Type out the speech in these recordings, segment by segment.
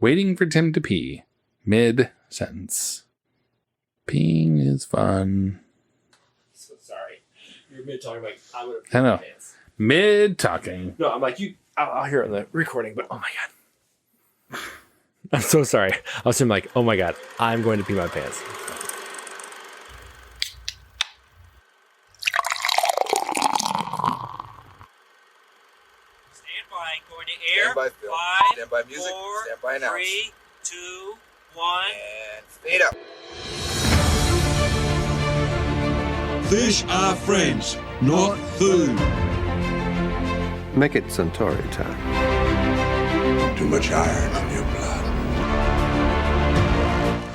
Waiting for Tim to pee. Mid-sentence. Peeing is fun. So sorry. You're mid-talking, like, I'm going to pee I know. my pants. Mid-talking. No, I'm like, I'll hear it in the recording, but oh my God. I'm so sorry. I was like, oh my God, I'm going to pee my pants. Stand by, going to air. Stand by, film. 5, Stand by music. 4, Stand by announce. 3, 2, 1. And fade out. Fish are friends, not food. Make it Centauri time. Too much iron on your blood.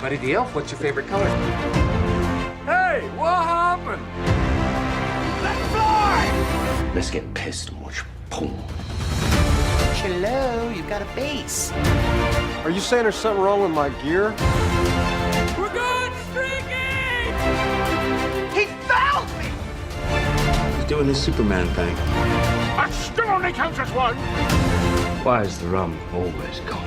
Buddy the Elf, what's your favorite color? Hey, what happened? Let's fly! Let's get pissed and watch boom. Hello, you've got a base. Are you saying there's something wrong with my gear? We're going streaking! He found me! He's doing his Superman thing. I still only counts as one! Why is the rum always cold?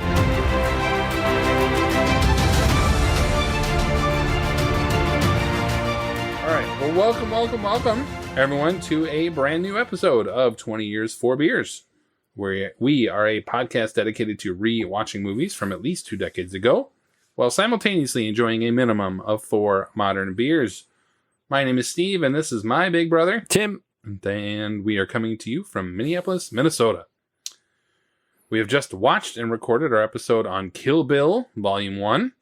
All right. Well, welcome, everyone, to a brand new episode of 20 Years, 4 Beers, where we are a podcast dedicated to re-watching movies from at least 2 decades ago, while simultaneously enjoying a minimum of 4 modern beers. My name is Steve, and this is my big brother, Tim. and we are coming to you from Minneapolis, Minnesota. We have just watched and recorded our episode on Kill Bill, Volume 1.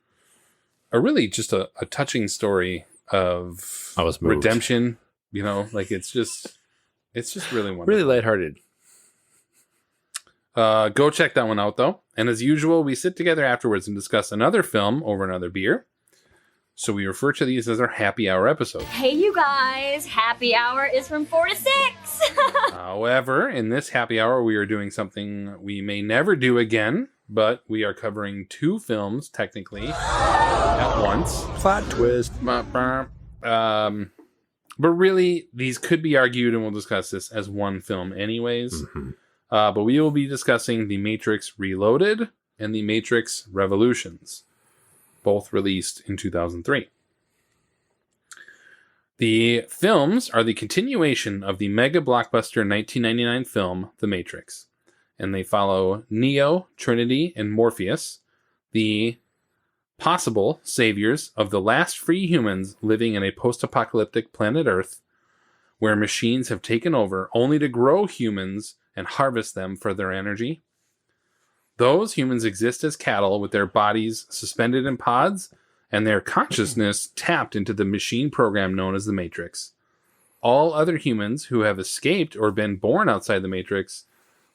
Really just a touching story of I was moved. redemption. You know, like it's just really wonderful. Really lighthearted. Go check that one out, though. And as usual, we sit together afterwards and discuss another film over another beer. So we refer to these as our happy hour episodes. Hey, you guys. Happy hour is from 4 to 6. However, in this happy hour, we are doing something we may never do again, but we are covering 2 films, technically, at once. Plot twist. But really, these could be argued, and we'll discuss this as one film anyways. Mm-hmm. But we will be discussing The Matrix Reloaded and The Matrix Revolutions, both released in 2003. The films are the continuation of the mega blockbuster 1999 film, The Matrix, and they follow Neo, Trinity, and Morpheus, the possible saviors of the last free humans living in a post-apocalyptic planet Earth, where machines have taken over only to grow humans and harvest them for their energy. Those humans exist as cattle with their bodies suspended in pods and their consciousness tapped into the machine program known as the Matrix. All other humans who have escaped or been born outside the Matrix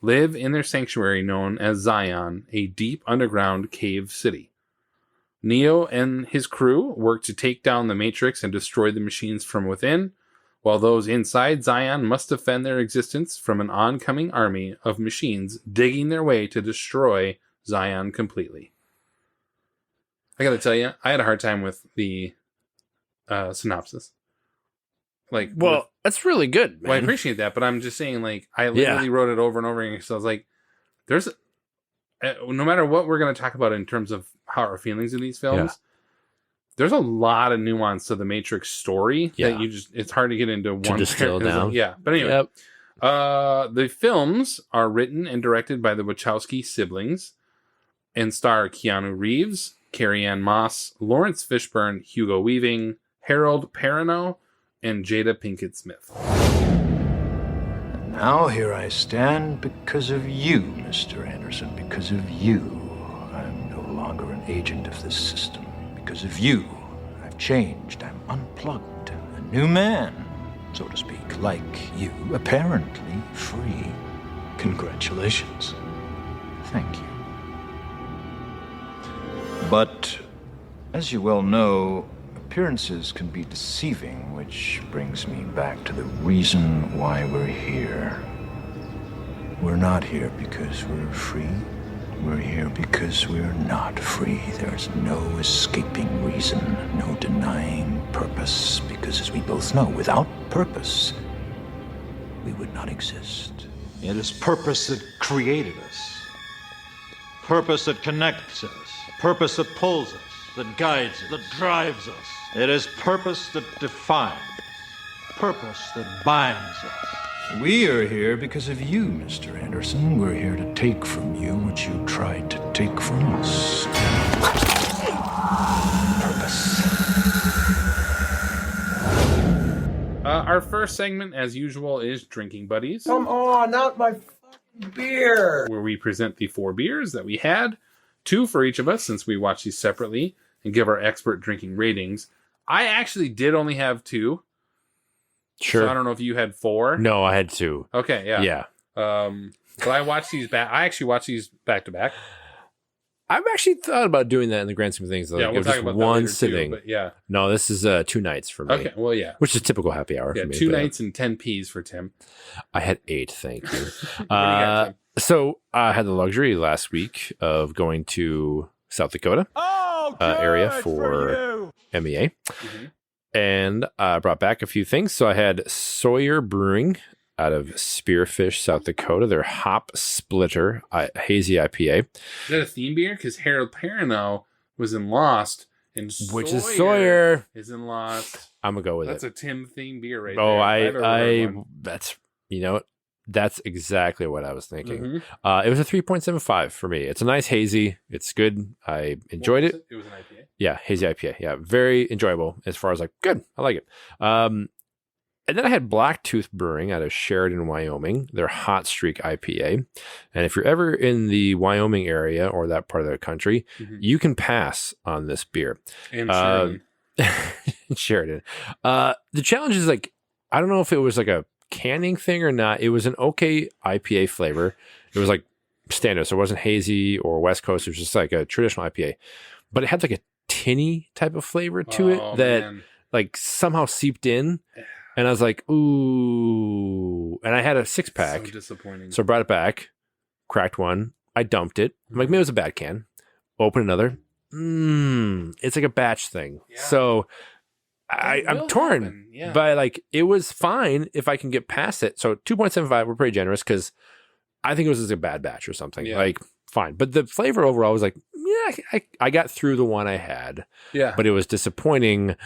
live in their sanctuary known as Zion, a deep underground cave city. Neo and his crew work to take down the Matrix and destroy the machines from within, while those inside Zion must defend their existence from an oncoming army of machines digging their way to destroy Zion completely. I gotta tell you, I had a hard time with the synopsis. That's really good, man. Well, I appreciate that, but I'm just saying, like, I literally wrote it over and over again, so I was like, there's, no matter what we're going to talk about in terms of how our feelings in these films, there's a lot of nuance to the Matrix story that it's hard to get into one. Distill down. Yeah, but anyway, the films are written and directed by the Wachowski siblings and star Keanu Reeves, Carrie-Anne Moss, Lawrence Fishburne, Hugo Weaving, Harold Perrineau, and Jada Pinkett Smith. Now here I stand because of you, Mr. Anderson. Because of you, I'm no longer an agent of this system. Because of you, I've changed. I'm unplugged. A new man, so to speak, like you, apparently free. Congratulations. Thank you. But, as you well know, appearances can be deceiving, which brings me back to the reason why we're here. We're not here because we're free. We're here because we're not free. There's no escaping reason, no denying purpose, because as we both know, without purpose, we would not exist. It is purpose that created us. purpose that connects us, a purpose that pulls us, that guides us, that drives us. It is purpose that defines, purpose that binds us. We are here because of you, Mr. Anderson. We're here to take from you what you tried to take from us. Purpose. Our first segment, as usual, is Drinking Buddies, Come on, not my fucking beer. where we present the 4 beers that we had, 2 for each of us since we watched these separately, and give our expert drinking ratings. I actually did only have 2. Sure. So I don't know if you had 4. No, I had 2. Okay, yeah. Yeah. But I watched these back. I actually watched these back to back. I've actually thought about doing that in the grand scheme of things. Like, Yeah, it we'll was talk just about that one later sitting. too, but yeah. No, this is 2 nights for me. Okay, well, yeah. Which is typical happy hour Yeah, for me. 2 but nights and 10 Ps for Tim. I had 8, thank you. What do you got, Tim? So I had the luxury last week of going to South Dakota area for MEA. Mm-hmm. And I brought back a few things. So I had Sawyer Brewing out of Spearfish, South Dakota. Their Hop Splitter Hazy IPA. Is that a theme beer? Because Harold Perrineau was in Lost, and Which is Sawyer. is in Lost. I'm going to go with That's it. a Tim theme beer right Oh, there. if I've ever heard one. that's, you know, that's exactly what I was thinking. Mhm. It was a 3.75 for me. It's a nice hazy. It's good. I enjoyed What was it. It was an IPA. Yeah, hazy IPA. Yeah, very enjoyable as far as like, good. I like it. And then I had Blacktooth Brewing out of Sheridan, Wyoming. Their Hot Streak IPA. And if you're ever in the Wyoming area or that part of the country, you can pass on this beer. And Sheridan. Sheridan. The challenge is like, I don't know if it was like a canning thing or not. It was an okay IPA flavor. It was like standard. So it wasn't hazy or West Coast. It was just like a traditional IPA. But it had like a tinny type of flavor to it that man. like somehow seeped in. And I was like, ooh. And I had a 6-pack. So disappointing. So I brought it back, cracked one. I dumped it. I'm like, maybe it was a bad can. Open another. It's like a batch thing. Yeah. So It I'm will torn. happen, yeah. But like, it was fine if I can get past it. So 2.75, we're pretty generous because I think it was just a bad batch or something. Yeah. Like, fine. But the flavor overall was like, yeah, I got through the one I had. Yeah. But it was disappointing.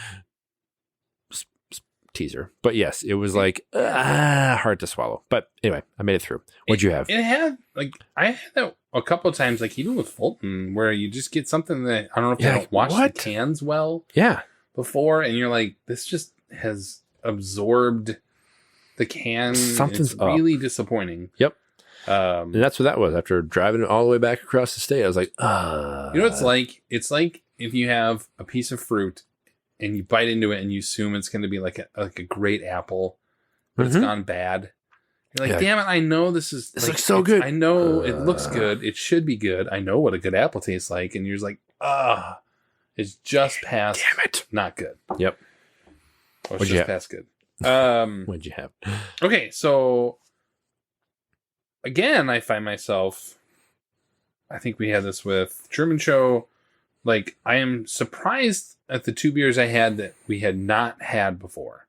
Teaser. But yes, it was like hard to swallow. But anyway, I made it through. What'd you have? It had, like, I had that a couple of times, like, even with Fulton, where you just get something that, I don't know if Yeah, they don't wash what? the cans well Yeah. before, and you're like, this just has absorbed the can. Something's it's up. really disappointing. Yep. And that's what that was. After driving all the way back across the state, I was like, You know what it's like? It's like if you have a piece of fruit and you bite into it and you assume it's going to be like a great apple, but it's gone bad. You're like, Yeah. damn it, I know this is... This like, looks so it's- good. I know it looks good. It should be good. I know what a good apple tastes like. And you're just like, it's just past... Damn it. Not good. Yep. Or it's What'd you just have? past good. What'd you have? Okay, so... Again, I find myself... I think we had this with Truman Show. Like, I am surprised at the 2 beers I had that we had not had before.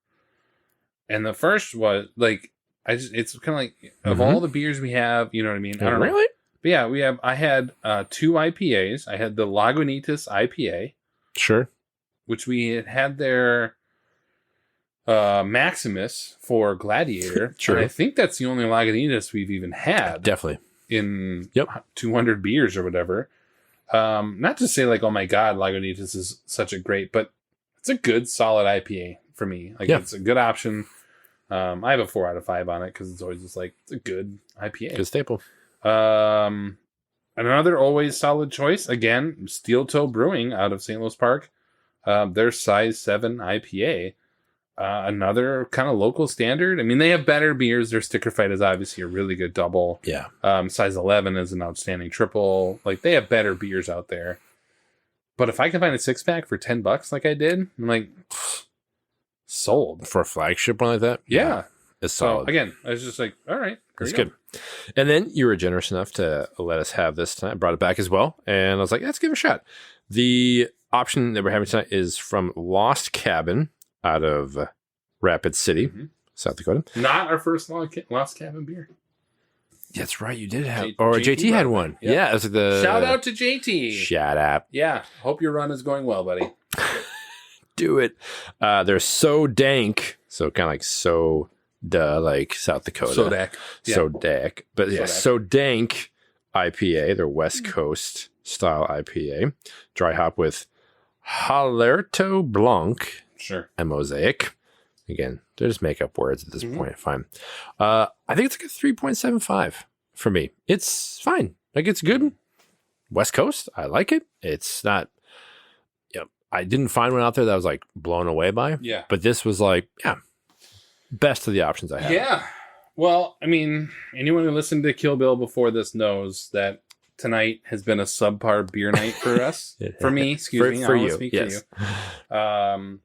And the first was, like, it's kind of like, of all the beers we have, you know what I mean? I don't know. Really? But yeah, I had 2 IPAs. I had the Lagunitas IPA, Sure. which we had their Maximus for Gladiator. True. And I think that's the only Lagunitas we've even had Definitely. in Yep. 200 beers or whatever. Not to say like, oh my God, Lagunitas is such a great, but it's a good solid IPA for me. Like Yeah. it's a good option. I have a 4 out of 5 on it because it's always just like, it's a good IPA. Good staple. Another always solid choice. Again, Steel Toe Brewing out of St. Louis Park. Their size 7 IPA. Another kind of local standard. I mean, they have better beers. Their Sticker Fight is obviously a really good double. Yeah. Size 11 is an outstanding triple. Like, they have better beers out there. But if I can find a 6-pack for $10 like I did, I'm like, sold. For a flagship one like that? Yeah. It's So, solid. again, I was just like, all right. It's good. And then you were generous enough to let us have this tonight. I brought it back as well. And I was like, let's give it a shot. The option that we're having tonight is from Lost Cabin out of Rapid City, South Dakota. Not our first Lost Cabin beer. That's right. You did have, J- or JT JT had run. one. Yep. Yeah, it was like the Shout out to JT. Shut up. Yeah. Hope your run is going well, buddy. Do it. They're so dank. So kind of like so duh, like South Dakota. Sodak. Yeah. So dank. But yeah, Sodak. so dank IPA. They're West Coast style IPA. Dry hop with Halerto Blanc Sure. and Mosaic. Again, they're just make up words at this point. Fine. I think it's like a 3.75 for me. It's fine. Like it's good. West Coast. I like it. It's not, I didn't find one out there that I was like blown away by. Yeah. But this was like, best of the options I have. Yeah. Well, I mean, anyone who listened to Kill Bill before this knows that tonight has been a subpar beer night for us. For me, excuse me. For I you. won't speak Yes. for you.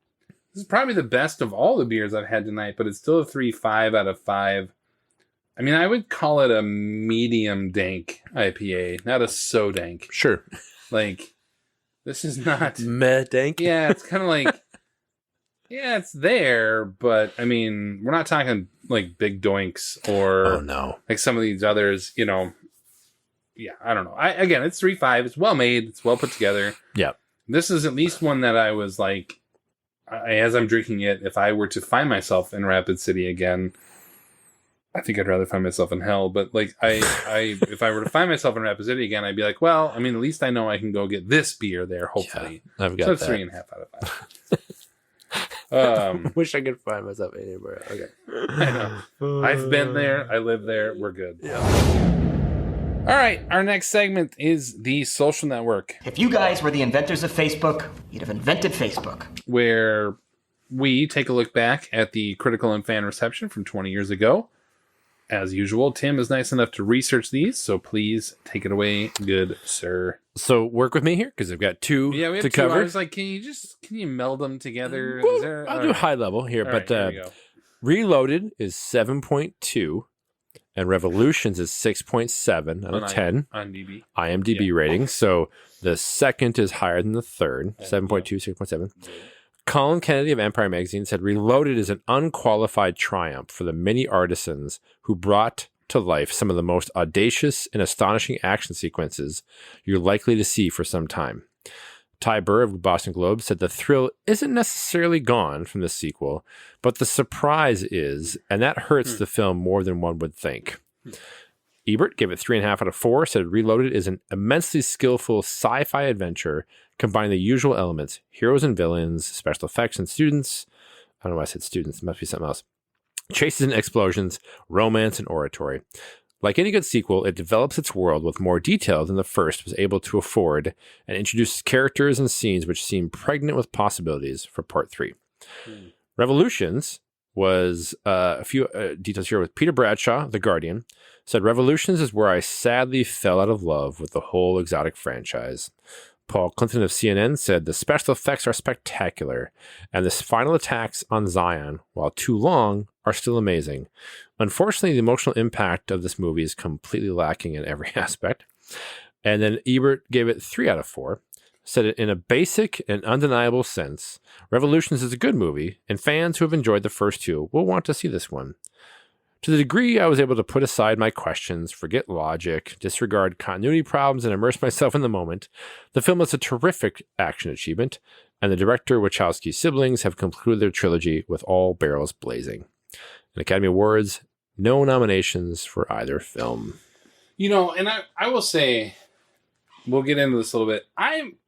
This is probably the best of all the beers I've had tonight, but it's still a 3.5 out of 5. I mean, I would call it a medium dank IPA, not a so dank. Sure. Like, this is not... Meh dank. Yeah, it's kind of like... Yeah, it's there, but, I mean, we're not talking, like, big doinks or... Oh, no. Like some of these others, you know... Yeah, I don't know. Again, it's 3.5. It's well made. It's well put together. Yeah. This is at least one that I was like... as I'm drinking it, if I were to find myself in Rapid City again, I think I'd rather find myself in hell. But like, if I were to find myself in Rapid City again, I'd be like, well, I mean, at least I know I can go get this beer there. Hopefully, I've got so it's that. 3.5 out of 5. Wish I could find myself anywhere. Okay. I know. I've been there. I live there. We're good. Yeah. All right. Our next segment is the social network, If you guys were the inventors of Facebook, you'd have invented Facebook. where we take a look back at the critical and fan reception from 20 years ago. As usual, Tim is nice enough to research these, so please take it away, good sir. So work with me here because I've got two Yeah, we have to two. cover. I was like, can you meld them together? Well, Is there, I'll all do right. high level here, All but right, here we go. Reloaded is 7.2 and Revolutions is 6.7 out of 10 on DB. IMDb rating. So the second is higher than the third, 7.2, 6.7. Colin Kennedy of Empire Magazine said Reloaded is an unqualified triumph for the many artisans who brought to life some of the most audacious and astonishing action sequences you're likely to see for some time. Ty Burr of the Boston Globe said the thrill isn't necessarily gone from the sequel, but the surprise is, and that hurts the film more than one would think. Ebert gave it 3.5 out of 4, said Reloaded is an immensely skillful sci-fi adventure combining the usual elements, heroes and villains, special effects and students. I don't know why I said students. It must be something else. Chases and explosions, romance and oratory. Like any good sequel, it develops its world with more detail than the first was able to afford and introduces characters and scenes which seem pregnant with possibilities for part 3. Revolutions was a few details here with Peter Bradshaw, The Guardian, said Revolutions is where I sadly fell out of love with the whole exotic franchise. Paul Clinton of CNN said the special effects are spectacular, and the final attacks on Zion, while too long, are still amazing. Unfortunately, the emotional impact of this movie is completely lacking in every aspect. And then Ebert gave it 3 out of 4, said it in a basic and undeniable sense, Revolutions is a good movie, and fans who have enjoyed the first two will want to see this one. To the degree I was able to put aside my questions, forget logic, disregard continuity problems, and immerse myself in the moment, the film is a terrific action achievement, and the director Wachowski's siblings have concluded their trilogy with all barrels blazing. In Academy Awards, no nominations for either film. You know, and I will say, we'll get into this a little bit. I'm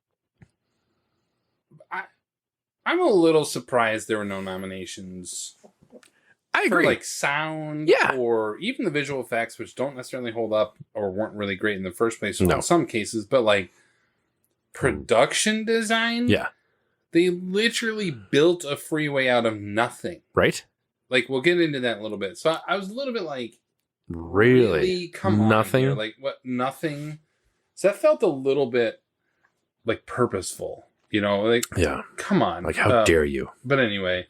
a little surprised there were no nominations. I agree. For like sound, or even the visual effects, which don't necessarily hold up or weren't really great in the first place in some cases, but like production design, they literally built a freeway out of nothing. Right? Like, we'll get into that in a little bit. So I was a little bit like, really? Come nothing? on here. Like, what? Nothing? So that felt a little bit like purposeful, you know? Like, come on. Like, how dare you? But anyway.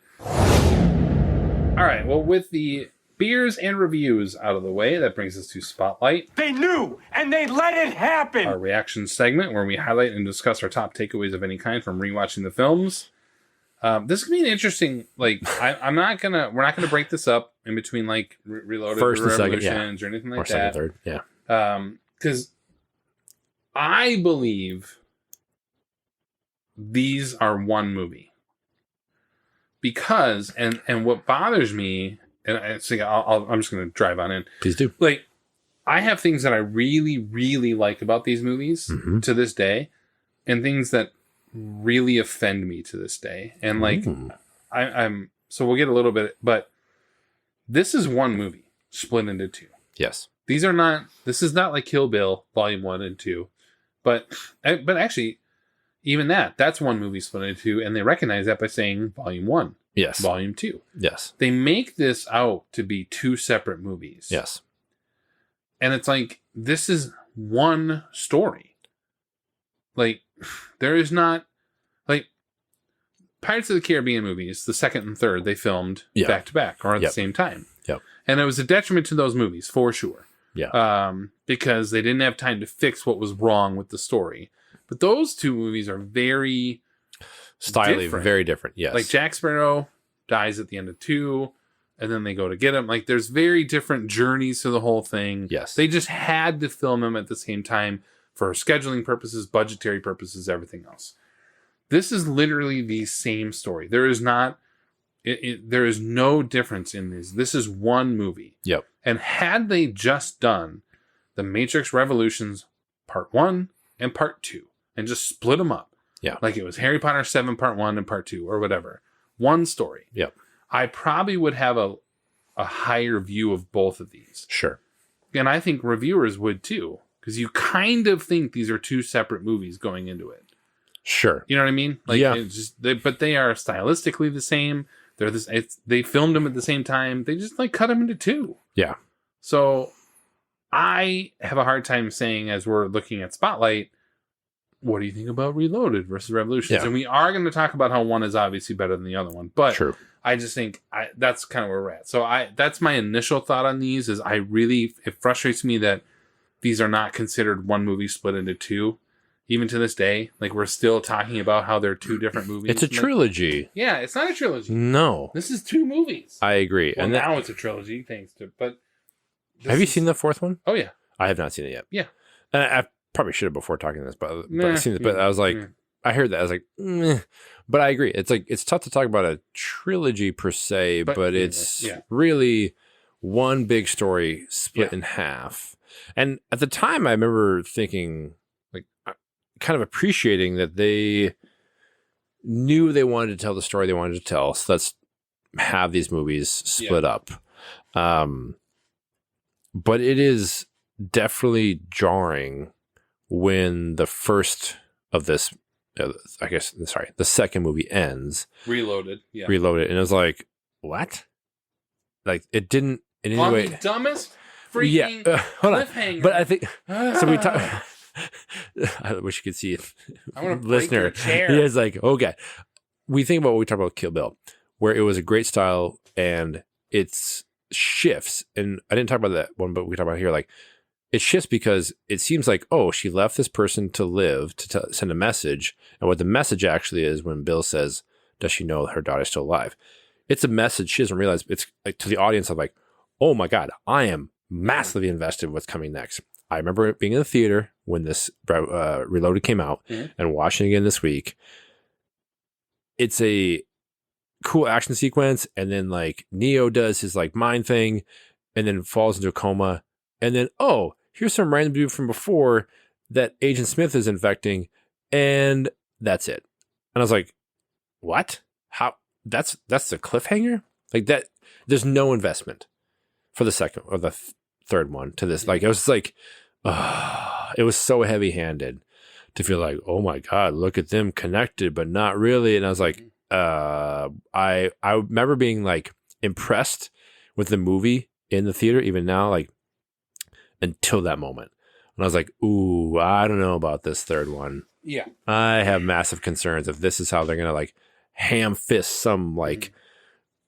All right, well, with the beers and reviews out of the way, that brings us to Spotlight. They knew, and they let it happen! Our reaction segment where we highlight and discuss our top takeaways of any kind from rewatching the films. This could be an interesting, like, we're not gonna break this up in between like Reloaded First or and second, yeah. Revolutions or anything like or that. second, third. Yeah. Because I believe these are one movie. Because and what bothers me, and I'm just going to drive on in. Please do. Like, I have things that I really, really like about these movies to this day, and things that really offend me to this day. And like, I'm so we'll get a little bit, but this is one movie split into two. Yes. These are not. This is not like Kill Bill Volume 1 and 2, but actually, even that's one movie split into two, and they recognize that by saying Volume 1. Yes. Volume 2. Yes. They make this out to be two separate movies. Yes. And it's like, this is one story. Like, there is not, like, Pirates of the Caribbean movies, the second and third, they filmed back to back or at the same time. Yep. And it was a detriment to those movies, for sure. Yeah. Because they didn't have time to fix what was wrong with the story. But those two movies are very Stylely, very different. Yes. Like Jack Sparrow dies at the end of 2, and then they go to get him. Like, there's very different journeys to the whole thing. Yes. They just had to film them at the same time for scheduling purposes, budgetary purposes, everything else. This is literally the same story. There is not, there is no difference in these. This is one movie. Yep. And had they just done The Matrix Revolutions Part 1 and Part 2 and just split them up, yeah, like it was Harry Potter 7 Part 1 and Part 2 or whatever, one story, yep, I probably would have a higher view of both of these. Sure. And I think reviewers would too, because you kind of think these are two separate movies going into it. Sure. You know what I mean? Like, yeah. It's just, but they are stylistically the same. They're this. They filmed them at the same time. They just like cut them into two. Yeah. So I have a hard time saying, as we're looking at Spotlight, what do you think about Reloaded versus Revolutions? Yeah. And we are going to talk about how one is obviously better than the other one. But true. I just think that's kind of where we're at. So that's my initial thought on these. Is it frustrates me that these are not considered one movie split into two. Even to this day, like, we're still talking about how they're two different movies. It's a trilogy. Yeah, it's not a trilogy. No. This is two movies. I agree. Well, and now it's a trilogy, thanks to. But have you seen the fourth one? Oh yeah, I have not seen it yet. Yeah, I probably should have before talking this, but I've seen it. But I was like, I heard that. I was like, meh. But I agree. It's like, it's tough to talk about a trilogy per se, but it's really one big story split in half. And at the time, I remember thinking, like, kind of appreciating that they knew they wanted to tell the story they wanted to tell. So let's have these movies split up. But it is definitely jarring when the first of this, the second movie ends. Reloaded. Reloaded. And it was like, what? Like, it didn't in any way. The dumbest freaking cliffhanger. But I think, so we talk. I wish you could see it. I want to listener. He is like, okay. We think about what we talk about Kill Bill, where it was a great style and it's shifts. And I didn't talk about that one, but we talk about here, like, it shifts because it seems like, oh, she left this person to live to send a message. And what the message actually is when Bill says, does she know her daughter's still alive? It's a message she doesn't realize. It's like to the audience of like, oh my God, I am massively invested in what's coming next. I remember being in the theater when this Reloaded came out and watching it again this week. It's a cool action sequence. And then like Neo does his like mind thing and then falls into a coma. And then, oh, here's some random dude from before that Agent Smith is infecting. And that's it. And I was like, what? How? That's the cliffhanger? Like that, there's no investment for the second or the third one to this. Like, it was like, it was so heavy handed to feel like, oh my God, look at them connected, but not really. And I was like, I remember being like impressed with the movie in the theater, even now, like until that moment. And I was like, ooh, I don't know about this third one. Yeah. I have massive concerns if this is how they're going to like ham fist some like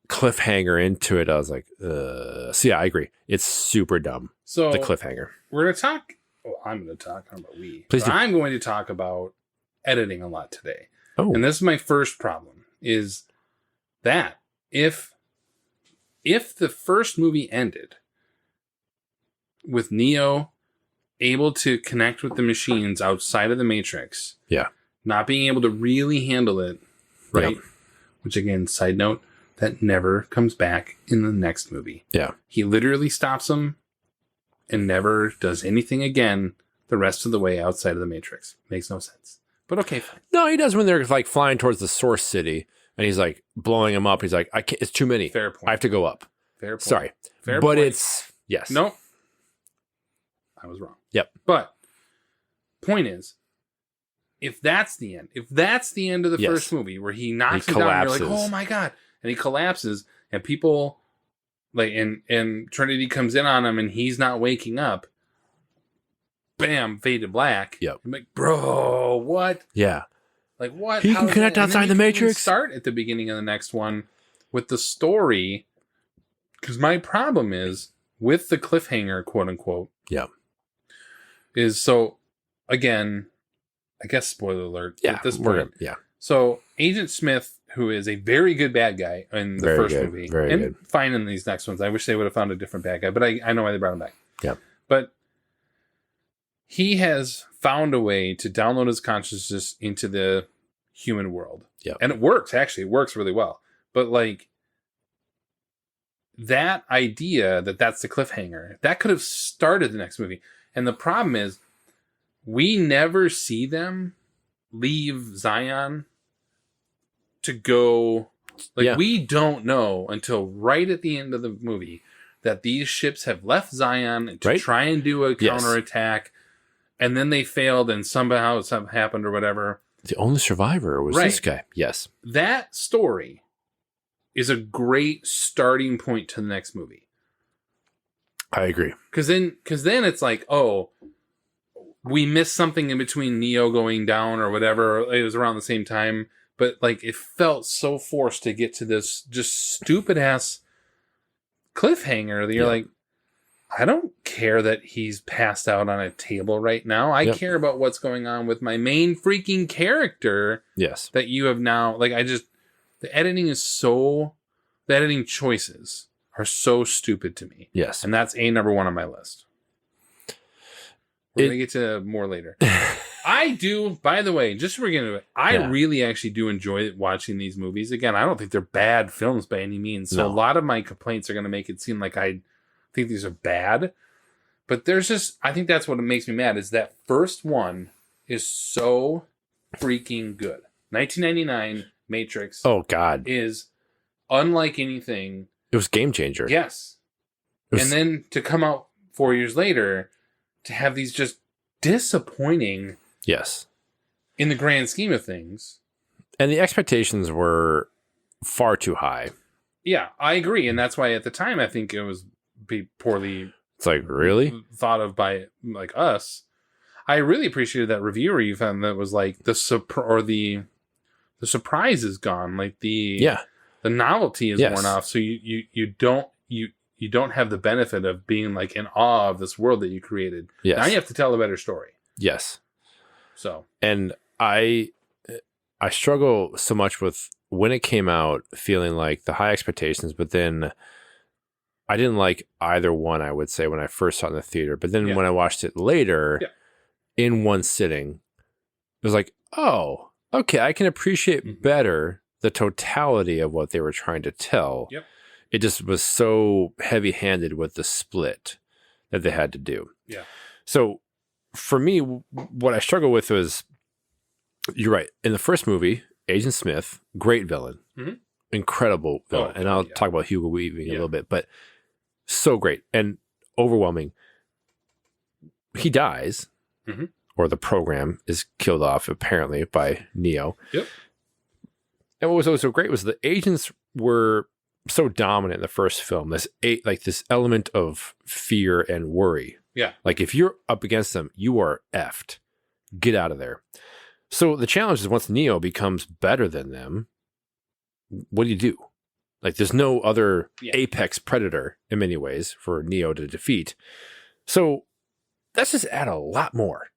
cliffhanger into it. I was like, so yeah, I agree. It's super dumb. So the cliffhanger. We're going to talk. Well, I'm going to talk. How about we? Please do. I'm going to talk about editing a lot today. Oh. And this is my first problem is that if if the first movie ended with Neo able to connect with the machines outside of the Matrix, Yeah. not being able to really handle it, right? Yep. Which again, side note, that never comes back in the next movie. Yeah. He literally stops him and never does anything again the rest of the way outside of the Matrix. Makes no sense. But okay, fine. No, he does when they're like flying towards the source city and he's like blowing them up. He's like, I can't, it's too many. Fair point. I have to go up. Fair point. Sorry. Fair but point. it's, yes. Nope. I was wrong. Yep. But point is, if that's the end of the Yes. first movie where he knocks He him down, and collapses. you're like, oh my God. And he collapses and people like, and Trinity comes in on him and he's not waking up. Bam, fade to black. Yep. I'm like, bro, what? Yeah. Like what? He How can is connect that? And then outside the you can even Matrix? Start at the beginning of the next one with the story. Because my problem is with the cliffhanger, quote unquote. Yeah. Is so again, I guess spoiler alert Yeah. at this we're point. good. Yeah. So Agent Smith, who is a very good bad guy in the Very first good, movie, very and good. fine in these next ones. I wish they would have found a different bad guy, but I know why they brought him back. Yeah. But he has found a way to download his consciousness into the human world. Yeah. And it works, actually. It works really well. But like that idea that's the cliffhanger, that could have started the next movie. And the problem is we never see them leave Zion to go. Like Yeah. we don't know until right at the end of the movie that these ships have left Zion to Right. try and do a Yes. counterattack, and then they failed, and somehow something happened or whatever. The only survivor was Right. this guy. Yes. That story is a great starting point to the next movie. I agree. Because then it's like, oh, we missed something in between Neo going down or whatever. It was around the same time, but like it felt so forced to get to this just stupid ass cliffhanger that you're Yeah. like, I don't care that he's passed out on a table right now. I Yep. care about what's going on with my main freaking character Yes. that you have now. Like, the editing choices are so stupid to me. Yes. And that's number one on my list. We're going to get to more later. I do, by the way, just so we're getting to it, I Yeah. really actually do enjoy watching these movies. Again, I don't think they're bad films by any means. So No. a lot of my complaints are going to make it seem like I think these are bad. But there's just, I think that's what makes me mad, is that first one is so freaking good. 1999 Matrix Oh God. is unlike anything. It was game changer. Yes. It was- And then to come out 4 years later to have these just disappointing Yes. in the grand scheme of things. And the expectations were far too high. Yeah, I agree. And that's why at the time I think it was poorly It's like, really? thought of by like us. I really appreciated that reviewer you found that was like the surprise is gone. Like the novelty is Yes. worn off. So you don't have the benefit of being like in awe of this world that you created. Yes. Now you have to tell a better story. Yes. So And I struggle so much with when it came out, feeling like the high expectations, but then I didn't like either one, I would say, when I first saw it in the theater. But then Yeah. when I watched it later in one sitting, it was like, oh, okay, I can appreciate better the totality of what they were trying to tell. Yep. It just was so heavy-handed with the split that they had to do. Yeah. So for me, what I struggle with was, you're right. In the first movie, Agent Smith, great villain, Mhm. incredible villain. Oh, and I'll yeah. talk about Hugo Weaving a Yeah. little bit, but so great and overwhelming. He dies, Mhm. or the program is killed off, apparently, by Neo. Yep. And what was also great was the agents were so dominant in the first film. This element of fear and worry. Yeah. Like if you're up against them, you are effed. Get out of there. So the challenge is once Neo becomes better than them, what do you do? Like there's no other apex predator in many ways for Neo to defeat. So that's just add a lot more.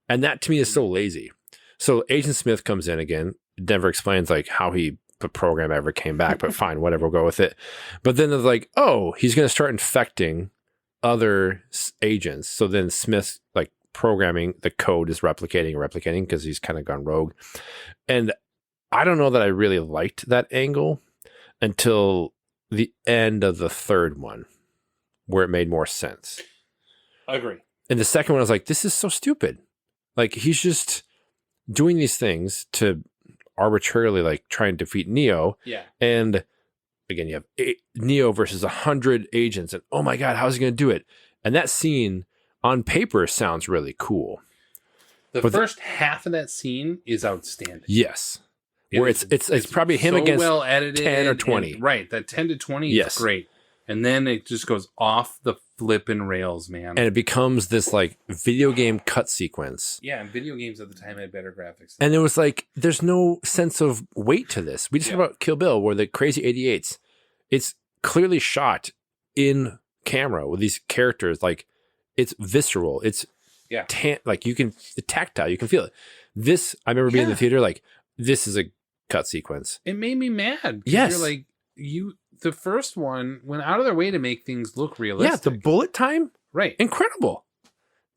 And that to me is so lazy. So Agent Smith comes in again, never explains like how he the program ever came back, but fine, whatever, we'll go with it. But then they're like, oh, he's going to start infecting other agents. So then Smith, like, programming the code is replicating because he's kind of gone rogue. And I don't know that I really liked that angle until the end of the third one, where it made more sense. I agree. And the second one, I was like, this is so stupid. Like, he's just doing these things to arbitrarily, like, try and defeat Neo. Yeah. And again, you have Neo versus 100 agents, and oh my God, how's he going to do it? And that scene on paper sounds really cool. The first half of that scene is outstanding. Yes. Where it's probably him so against well edited 10 or 20. Right. That 10 to 20 Yes. is great. And then it just goes off the flipping rails, man. And it becomes this like video game cut sequence. Yeah, and video games at the time had better graphics. And it was like, there's no sense of weight to this. We just talked about Kill Bill, where the crazy 88s, it's clearly shot in camera with these characters. Like, it's visceral. It's like you can, tactile, you can feel it. This, I remember being in the theater, like, this is a cut sequence. It made me mad. Yes. You're like, the first one went out of their way to make things look realistic. Yeah, the bullet time, right, incredible.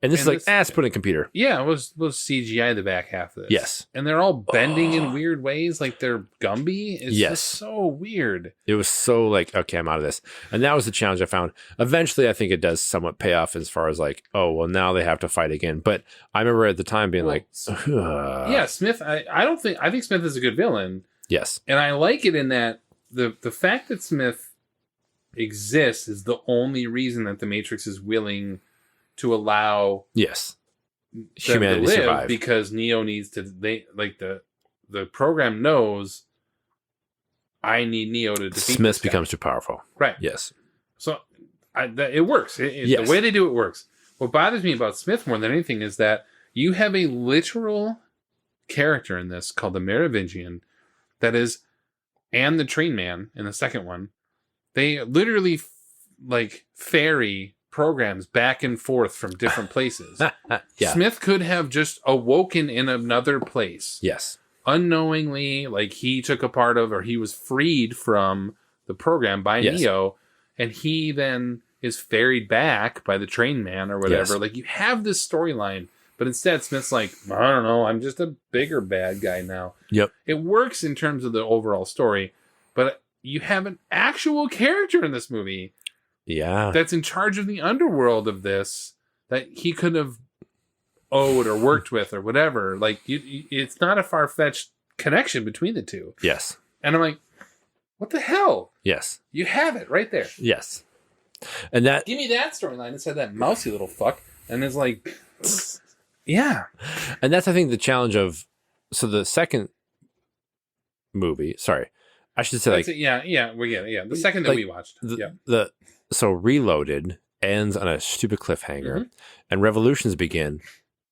And this is like, it's put in a computer. Yeah, it was CGI the back half of this. Yes. And they're all bending in weird ways, like they're Gumby. It's just so weird. It was so like, okay, I'm out of this. And that was the challenge I found. Eventually, I think it does somewhat pay off as far as like, oh, well, now they have to fight again. But I remember at the time being yeah, Smith, I think Smith is a good villain. Yes. And I like it in that the fact that Smith exists is the only reason that the Matrix is willing to allow humanity to survive, because Neo needs to. The program knows I need Neo to defeat. Smith becomes too powerful, right? Yes. So it works. The way they do it works. What bothers me about Smith more than anything is that you have a literal character in this called the Merovingian that is, and the Train Man in the second one. They literally like ferry programs back and forth from different places. Smith could have just awoken in another place. Yes. Unknowingly, like he took a part of, or he was freed from the program by Neo, and he then is ferried back by the Train Man or whatever. Like, you have this storyline, but instead Smith's like, I don't know, I'm just a bigger bad guy now. Yep. It works in terms of the overall story, but you have an actual character in this movie that's in charge of the underworld of this, that he could have owed or worked with or whatever. Like, it's not a far-fetched connection between the two. Yes. And I'm like, what the hell? Yes. You have it right there. Yes. And that, give me that storyline instead of that mousy little fuck. And it's like, yeah. And that's, I think, the challenge of, so the second movie, sorry, I should say, like, the second that we watched. So Reloaded ends on a stupid cliffhanger, and Revolutions begin,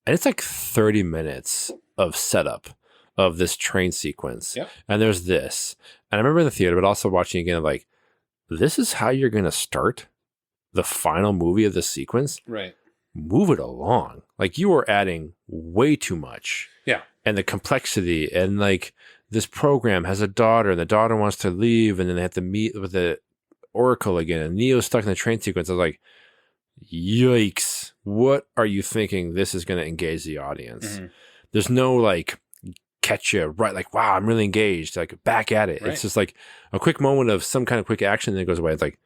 and it's like 30 minutes of setup of this train sequence. Yep. And there's this. And I remember in the theater, but also watching again, like, this is how you're going to start the final movie of the sequence? Right. Move it along. Like, you are adding way too much. Yeah. And the complexity, and like, this program has a daughter, and the daughter wants to leave, and then they have to meet with the Oracle again, and Neo's stuck in the train sequence. I was like, yikes, what are you thinking this is going to engage the audience? There's no like catch you right, like, wow, I'm really engaged, like, back at it. It's just like a quick moment of some kind of quick action, and then it goes away. It's like,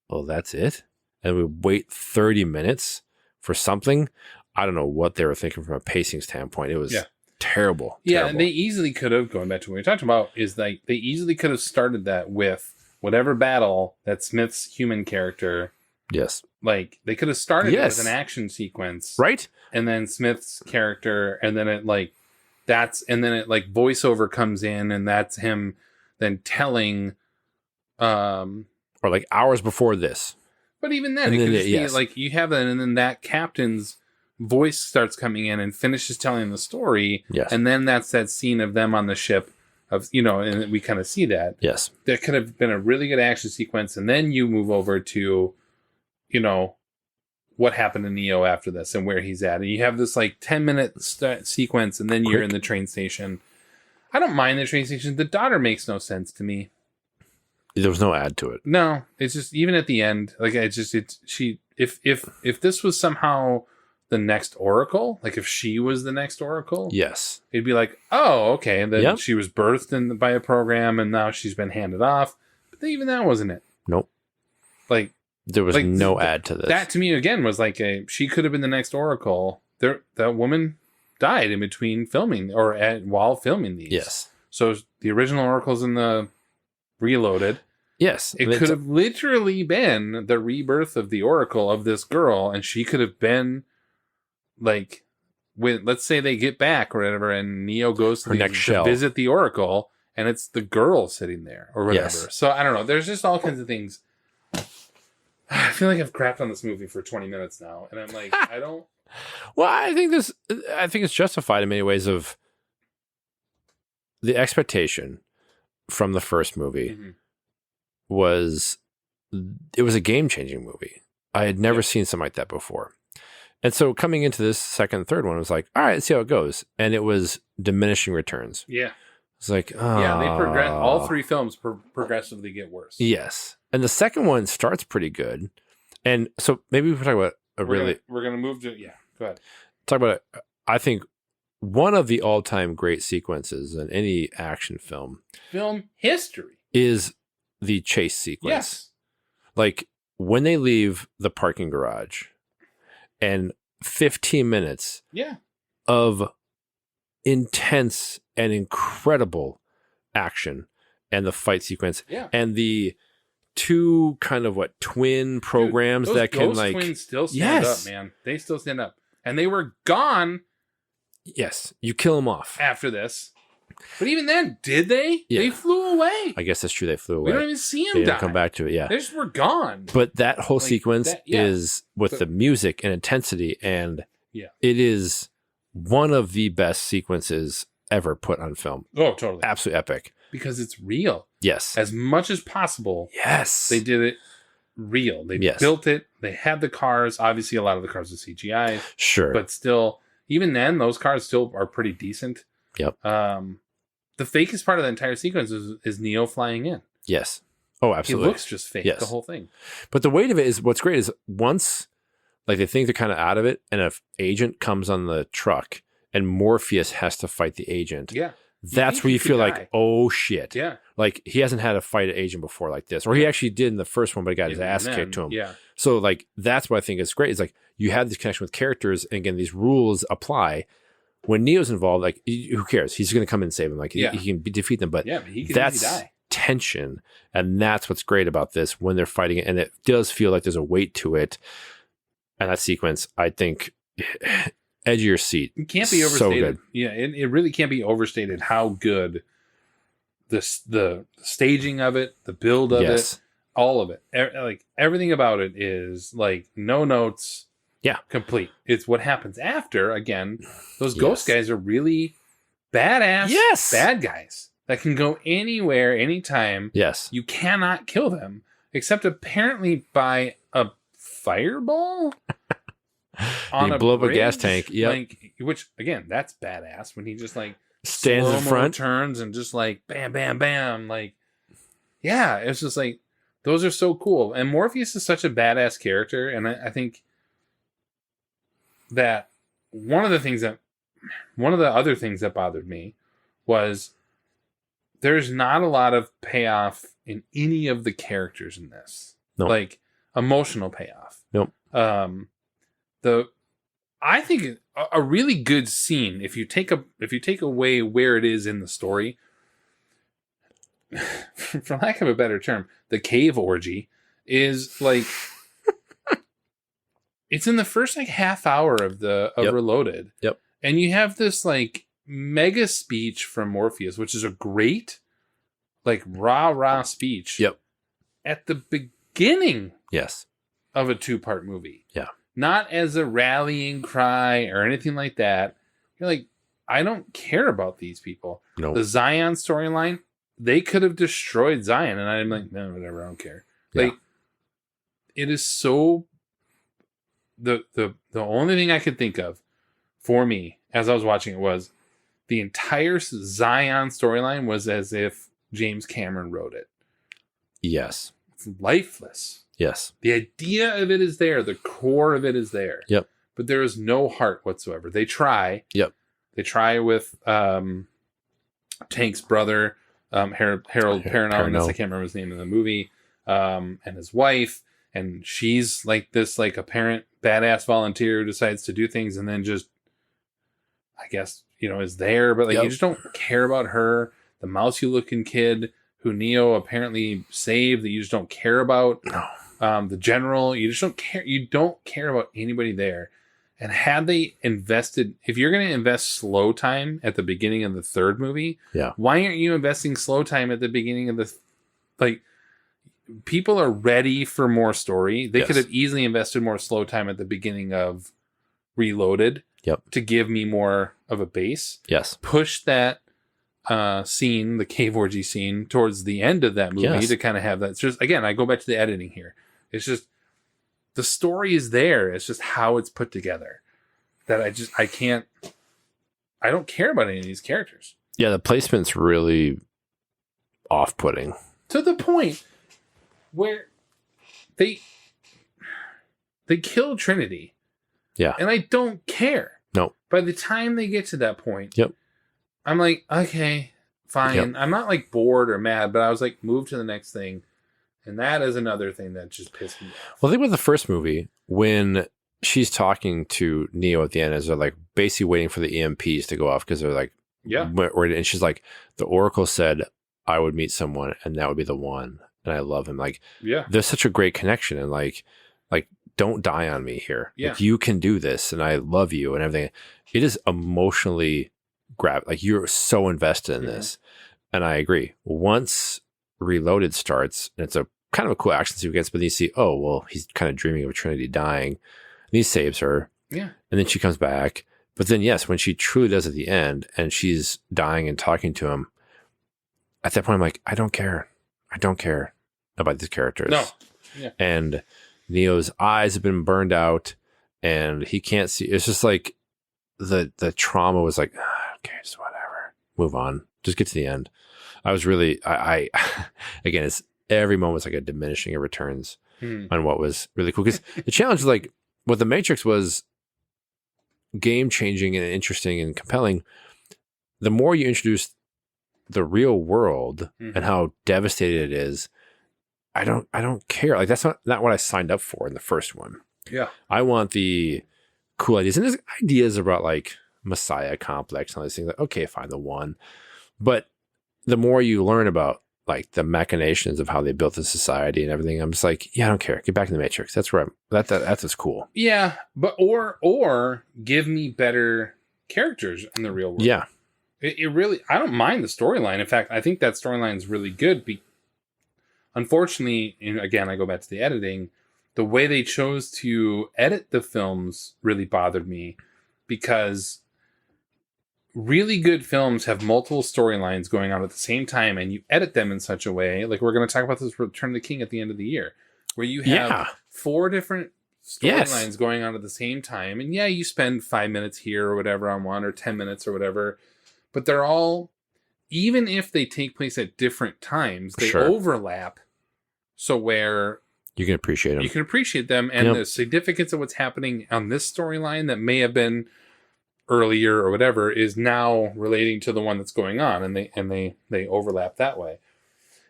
oh, that's it? And we wait 30 minutes for something. I don't know what they were thinking from a pacing standpoint. It was terrible. Yeah, and they easily could have, going back to what we talked about, is like they easily could have started that with whatever battle that Smith's human character. Yes. Like, they could have started it with an action sequence. Right. And then Smith's character, and then it like, and then it like voiceover comes in, and that's him then telling, or like hours before this. But even then, it could just be like, you have that, and then that captain's voice starts coming in and finishes telling the story. Yes. And then that's that scene of them on the ship, of, and we kind of see that. Yes. There could have been a really good action sequence, and then you move over to, what happened to Neo after this and where he's at. And you have this like 10-minute sequence, and then you're in the train station. I don't mind the train station. The daughter makes no sense to me. There was no add to it. No, it's just even at the end, like if this was somehow the next Oracle, like if she was the next Oracle, Yes. it'd be like, oh, okay, and then Yep. she was birthed by a program, and now she's been handed off. But even that wasn't it. Nope. Like There was no add to this. that to me again was like she could have been the next Oracle. That woman died in between filming or while filming these. Yes. So the original Oracle's in the Reloaded. Yes. It could have literally been the rebirth of the Oracle of this girl, and she could have been like, when let's say they get back or whatever, and Neo goes Her next to shell. visit the Oracle, and it's the girl sitting there or whatever. Yes. So I don't know. There's just all kinds of things. I feel like I've crapped on this movie for 20 minutes now, and I'm like, I don't. Well, I think it's justified in many ways of the expectation from the first movie Mhm. was it was a game-changing movie. I had never seen something like that before. And so coming into this second and third one, I was like, all right, let's see how it goes. And it was diminishing returns. Yeah. It's like, oh. Yeah, they progress. All three films progressively get worse. Yes. And the second one starts pretty good. And so maybe we can talk about We're gonna move to Go ahead. talk about I think one of the all-time great sequences in any action film Film history. is the chase sequence. Yes. Like when they leave the parking garage and 15 minutes Yeah. of intense and incredible action and the fight sequence Yeah. and the two kind of twin programs Dude, that can those like twins still stand Yes. up, man. They still stand up, and they were gone yes, you kill them off. after this. But even then, did they? Yeah. They flew away. I guess that's true. They flew away. We don't even see They them didn't die. come back to it. Yeah. They just were gone. But that whole Like, sequence that- yeah. is with But- the music and intensity, and Yeah. it is one of the best sequences ever put on film. Oh, totally. Absolutely epic. Because it's real. Yes. As much as possible, Yes. they did it real. They Yes. built it. They had the cars. Obviously, a lot of the cars are CGI. Sure. But still, even then, those cars still are pretty decent. Yep. The fakest part of the entire sequence is Neo flying in. Yes. Oh, absolutely. He looks just fake, Yes. the whole thing. But the weight of it is what's great is once like they think they're kind of out of it, and an agent comes on the truck and Morpheus has to fight the agent. Yeah. That's think where he you could feel die. like, oh shit. Yeah. Like he hasn't had to fight an agent before like this. Or he actually did in the first one, but he got his Even ass then, kicked to him. Yeah. So like that's what I think is great. Is like you have this connection with characters, and again, these rules apply. When Neo's involved, like who cares? He's going to come in and save him. Like Yeah. he can defeat them, but Yeah, but he could that's easily die. tension, and that's what's great about this when they're fighting it, and it does feel like there's a weight to it. And that sequence, I think, edge of your seat. It can't be So overstated. good. Yeah, it really can't be overstated how good the staging of it, the build of Yes. it, all of it, like everything about it is like no notes. Yeah. Complete. It's what happens after. Again, those Yes. ghost guys are really badass. Yes. Bad guys that can go anywhere, anytime. Yes. You cannot kill them except apparently by a fireball. You blow up a gas tank. Yep. Like, which again, that's badass when he just like Stands in slow-mo front. turns and just like bam, bam, bam. Like, yeah, it's just like those are so cool. And Morpheus is such a badass character, and I think that one of the other things that bothered me was there's not a lot of payoff in any of the characters in this. Nope. Like emotional payoff. Nope. I think a really good scene, if you take away where it is in the story, for lack of a better term, the cave orgy is like it's in the first like half hour of Yep. Reloaded. Yep. And you have this like mega speech from Morpheus, which is a great like rah speech. Yep. At the beginning Yes. of a 2-part movie. Yeah. Not as a rallying cry or anything like that. You're like, I don't care about these people. No. The Zion storyline, they could have destroyed Zion, and I'm like, no, whatever, I don't care. Yeah. Like, it is so. The only thing I could think of for me as I was watching it was the entire Zion storyline was as if James Cameron wrote it. Yes. It's lifeless. Yes. The idea of it is there. The core of it is there. Yep. But there is no heart whatsoever. They try. Yep. They try with Tank's brother, Harold Perrineau. I can't remember his name in the movie. And his wife. And she's like this, like apparent badass volunteer who decides to do things and then just, I guess, is there. But like you just don't care about her. The mousy looking kid who Neo apparently saved that you just don't care about. No. The general, you just don't care. You don't care about anybody there. And had they invested, if you're going to invest slow time at the beginning of the third movie, why aren't you investing slow time at the beginning of the, people are ready for more story. They could have easily invested more slow time at the beginning of Reloaded to give me more of a base. Yes. Push that scene, the cave orgy scene, towards the end of that movie to kind of have that. It's just, again, I go back to the editing here. It's just, the story is there. It's just how it's put together that I don't care about any of these characters. Yeah, the placement's really off-putting. To the point where they kill Trinity. Yeah. And I don't care. No. By the time they get to that point, Yep. I'm like, okay, fine. Yep. I'm not like bored or mad, but I was like, move to the next thing. And that is another thing that just pissed me off. Well, think about the first movie when she's talking to Neo at the end as they're like basically waiting for the EMPs to go off because they're like, and she's like, the Oracle said I would meet someone and that would be the one. And I love him. Like, there's such a great connection and like, don't die on me here. Yeah. Like, you can do this and I love you and everything. It is emotionally like you're so invested in this. And I agree. Once Reloaded starts, and it's a kind of a cool action sequence, but then you see, oh, well, he's kind of dreaming of Trinity dying, and he saves her. Yeah. And then she comes back. But then, yes, when she truly does at the end, and she's dying and talking to him, at that point, I'm like, I don't care. I don't care about these characters. No. Yeah. And Neo's eyes have been burned out, and he can't see. It's just like the trauma was like, okay, just whatever. Move on. Just get to the end. I was really, I again, it's every moment's like a diminishing of returns on what was really cool. Because the challenge, like what the Matrix was game changing and interesting and compelling, the more you introduce the real world and how devastated it is, I don't care. Like that's not what I signed up for in the first one. Yeah. I want the cool ideas. And there's ideas about like Messiah complex and all these things. Like, okay, fine, the one. But the more you learn about like the machinations of how they built the society and everything, I'm just like, yeah, I don't care. Get back in the Matrix. That's where that's what's cool. Yeah, but or give me better characters in the real world. Yeah, it really. I don't mind the storyline. In fact, I think that storyline is really good. Unfortunately, and again, I go back to the editing. The way they chose to edit the films really bothered me because really good films have multiple storylines going on at the same time, and you edit them in such a way, like we're going to talk about this Return of the King at the end of the year, where you have 4 different storylines going on at the same time, and you spend 5 minutes here or whatever on one, or 10 minutes or whatever, but they're all, even if they take place at different times, they overlap, so where you can appreciate them. You can appreciate them, and the significance of what's happening on this storyline that may have been earlier or whatever is now relating to the one that's going on, and they overlap that way.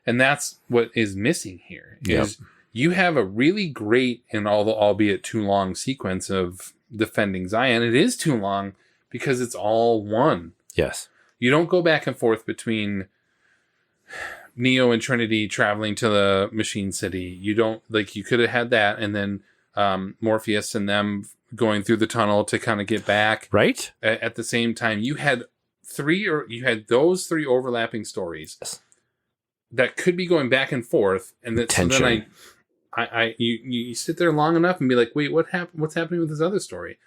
And that's what is missing here is you have a really great and albeit too long sequence of defending Zion. It is too long because it's all one. Yes. You don't go back and forth between Neo and Trinity traveling to the Machine City. You don't, like, you could have had that, and then Morpheus and them going through the tunnel to kind of get back. Right. At the same time, you had those 3 overlapping stories that could be going back and forth, and that so then you sit there long enough and be like, wait, what's happening with this other story?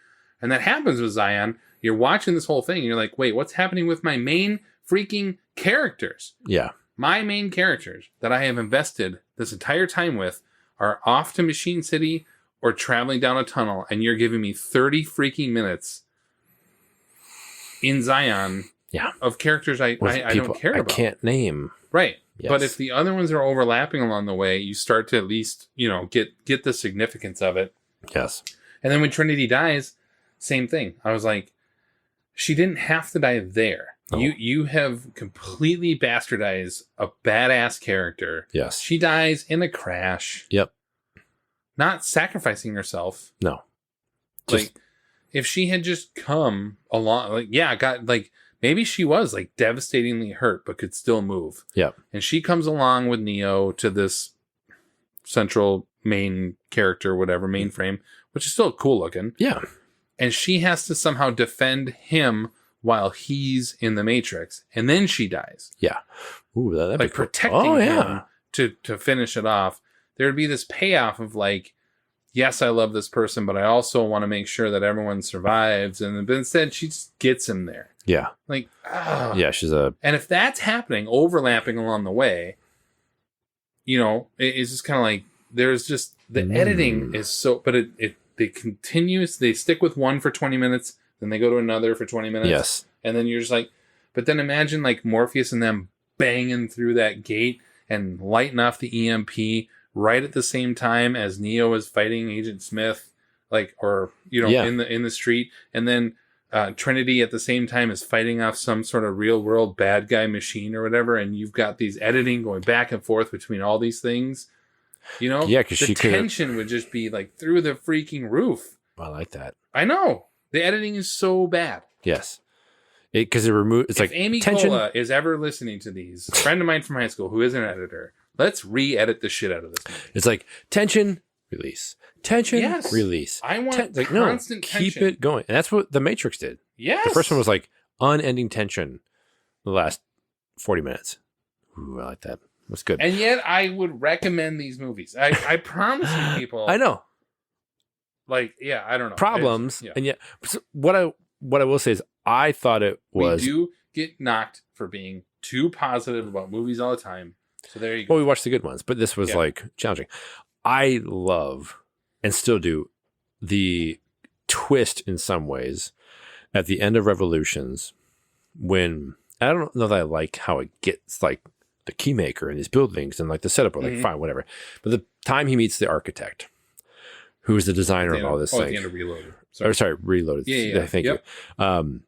And that happens with Zion. You're watching this whole thing, and you're like, wait, what's happening with my main freaking characters? Yeah. My main characters that I have invested this entire time with are off to Machine City or traveling down a tunnel, and you're giving me 30 freaking minutes in Zion of characters I don't care about. I can't name. Right. Yes. But if the other ones are overlapping along the way, you start to at least, get the significance of it. Yes. And then when Trinity dies, same thing. I was like, she didn't have to die there. No. You have completely bastardized a badass character. Yes. She dies in a crash. Yep. Not sacrificing herself. No. Like, if she had just come along, maybe she was like devastatingly hurt, but could still move. Yep. And she comes along with Neo to this central main character, whatever, mainframe, which is still cool looking. Yeah. And she has to somehow defend him while he's in the Matrix. And then she dies. Yeah. Ooh, that'd be Like cool. protecting him to finish it off. There'd be this payoff of like, yes, I love this person, but I also want to make sure that everyone survives. But instead, she just gets him there. Yeah. Like, yeah, she's a... And if that's happening, overlapping along the way, it's just kind of like, there's just, the editing is so, but they continues, they stick with one for 20 minutes, then they go to another for 20 minutes. Yes. And then you're just like, but then imagine like Morpheus and them banging through that gate and lighting off the EMP right at the same time as Neo is fighting Agent Smith, in the street, and then Trinity at the same time is fighting off some sort of real world bad guy machine or whatever, and you've got these editing going back and forth between all these things. because the tension would just be like through the freaking roof. I like that. I know the editing is so bad. Yes, because it removes. It's if like Amy tension. Cola is ever listening to these, a friend of mine from high school who is an editor. Let's re-edit the shit out of this movie. It's like tension, release, tension, Yes. release. I want like, constant keep tension. it going, and that's what the Matrix did. Yes. The first one was like unending tension. The last 40 minutes. Ooh, I like that. That's good. And yet, I would recommend these movies. I promise you, people. I know Like, yeah, I don't know problems, It's- yeah. and yet what I will say is I thought it was. We do get knocked for being too positive about movies all the time. So there you go. Well, we watched the good ones, but this was like challenging. I love and still do the twist in some ways at the end of Revolutions when I don't know that I like how it gets like the keymaker and these buildings and like the setup are like fine, whatever. But the time he meets the architect, who's the designer of all this At thing. the end of Reloaded. Sorry, Reloaded. Yeah. Thank Yep. you.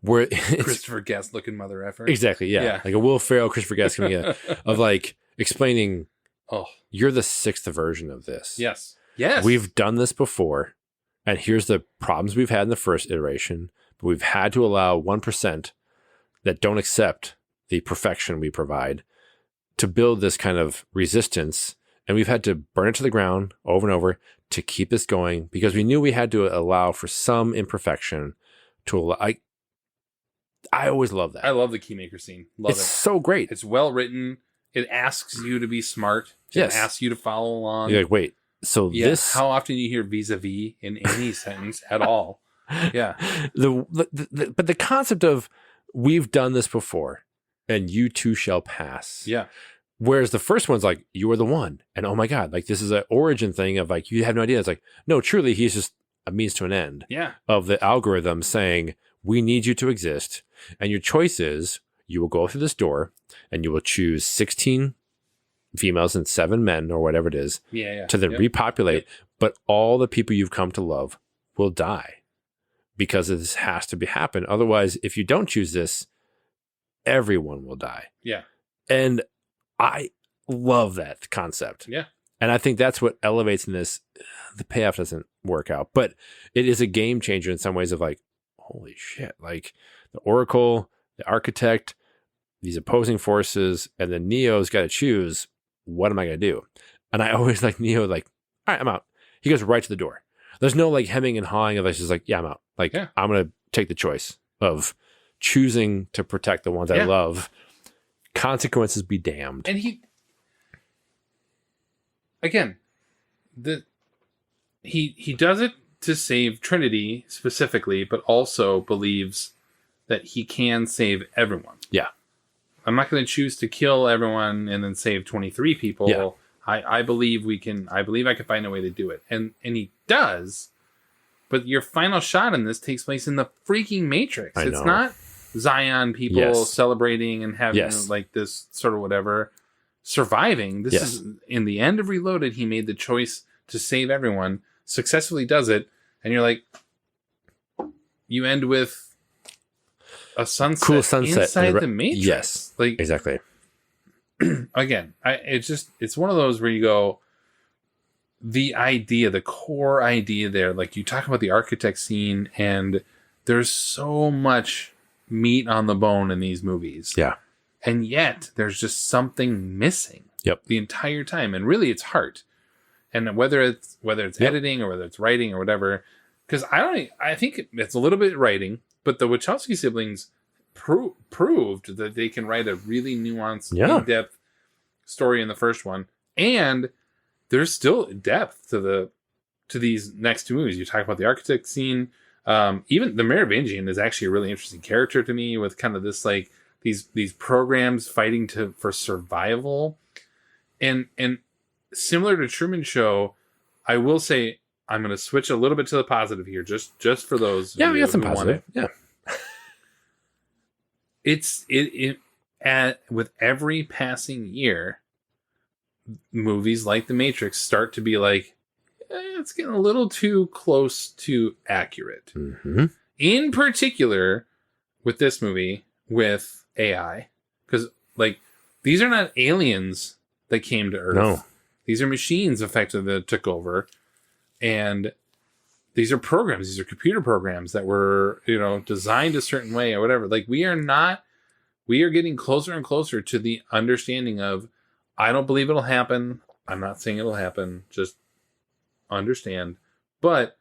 Where it's, Christopher Guest looking mother effer. exactly, yeah. Like a Will Ferrell, Christopher Guest coming in of like explaining, you're the sixth version of this. Yes. We've done this before, and here's the problems we've had in the first iteration, but we've had to allow 1% that don't accept the perfection we provide to build this kind of resistance, and we've had to burn it to the ground over and over to keep this going because we knew we had to allow for some imperfection to allow. I always love that. I love the keymaker scene. Love It's it. so great. It's well written. It asks you to be smart. Yes. It asks you to follow along. You're like, wait, so this... How often do you hear vis-a-vis in any sentence at all? Yeah. But the concept of we've done this before and you too shall pass. Yeah. Whereas the first one's like, you are the one. And oh my God, like this is an origin thing of like, you have no idea. It's like, no, truly, he's just a means to an end. Yeah. Of the algorithm saying, we need you to exist. And your choice is you will go through this door and you will choose 16 females and 7 men or whatever it is to then repopulate. But all the people you've come to love will die because this has to happen. Otherwise, if you don't choose this, everyone will die. Yeah. And I love that concept. Yeah. And I think that's what elevates in this. The payoff doesn't work out, but it is a game changer in some ways of like, holy shit, like the Oracle, the Architect, these opposing forces, and then Neo's got to choose, what am I going to do? And I always like Neo, like, all right, I'm out. He goes right to the door. There's no like hemming and hawing of this. Just like, yeah, I'm out. Like, I'm going to take the choice of choosing to protect the ones I love. Consequences be damned. And he does it to save Trinity specifically, but also believes that he can save everyone. Yeah. I'm not going to choose to kill everyone and then save 23 people. Yeah. I believe I can find a way to do it. And he does, But your final shot in this takes place in the freaking Matrix. I It's know. not Zion people Yes. celebrating and having Yes. like this sort of whatever surviving. This Yes. is in the end of Reloaded. He made the choice to save everyone, successfully does it, and you're like, you end with a sunset, Cool sunset inside and the Matrix. Yes, like exactly. again, it's one of those where you go, the idea, the core idea there, like you talk about the architect scene, and there's so much meat on the bone in these movies. Yeah. And yet there's just something missing. Yep. The entire time. And really it's heart. And whether it's Yep. editing or whether it's writing or whatever, because I think it's a little bit writing, but the Wachowski siblings proved that they can write a really nuanced, Yeah. in-depth story in the first one, and there's still depth to these next two movies. You talk about the architect scene, even the Merovingian is actually a really interesting character to me, with kind of this like these programs fighting for survival, and similar to Truman Show. I will say I'm going to switch a little bit to the positive here, just for those. Yeah, we got some who want positive. it. Yeah. With every passing year, movies like The Matrix start to be like, it's getting a little too close to accurate. Mm-hmm. In particular, with this movie, with AI, because like these are not aliens that came to Earth. No. These are machines effectively that took over, and these are programs. These are computer programs that were, designed a certain way or whatever. Like we are getting closer and closer to the understanding of, I don't believe it'll happen. I'm not saying it'll happen. Just understand. But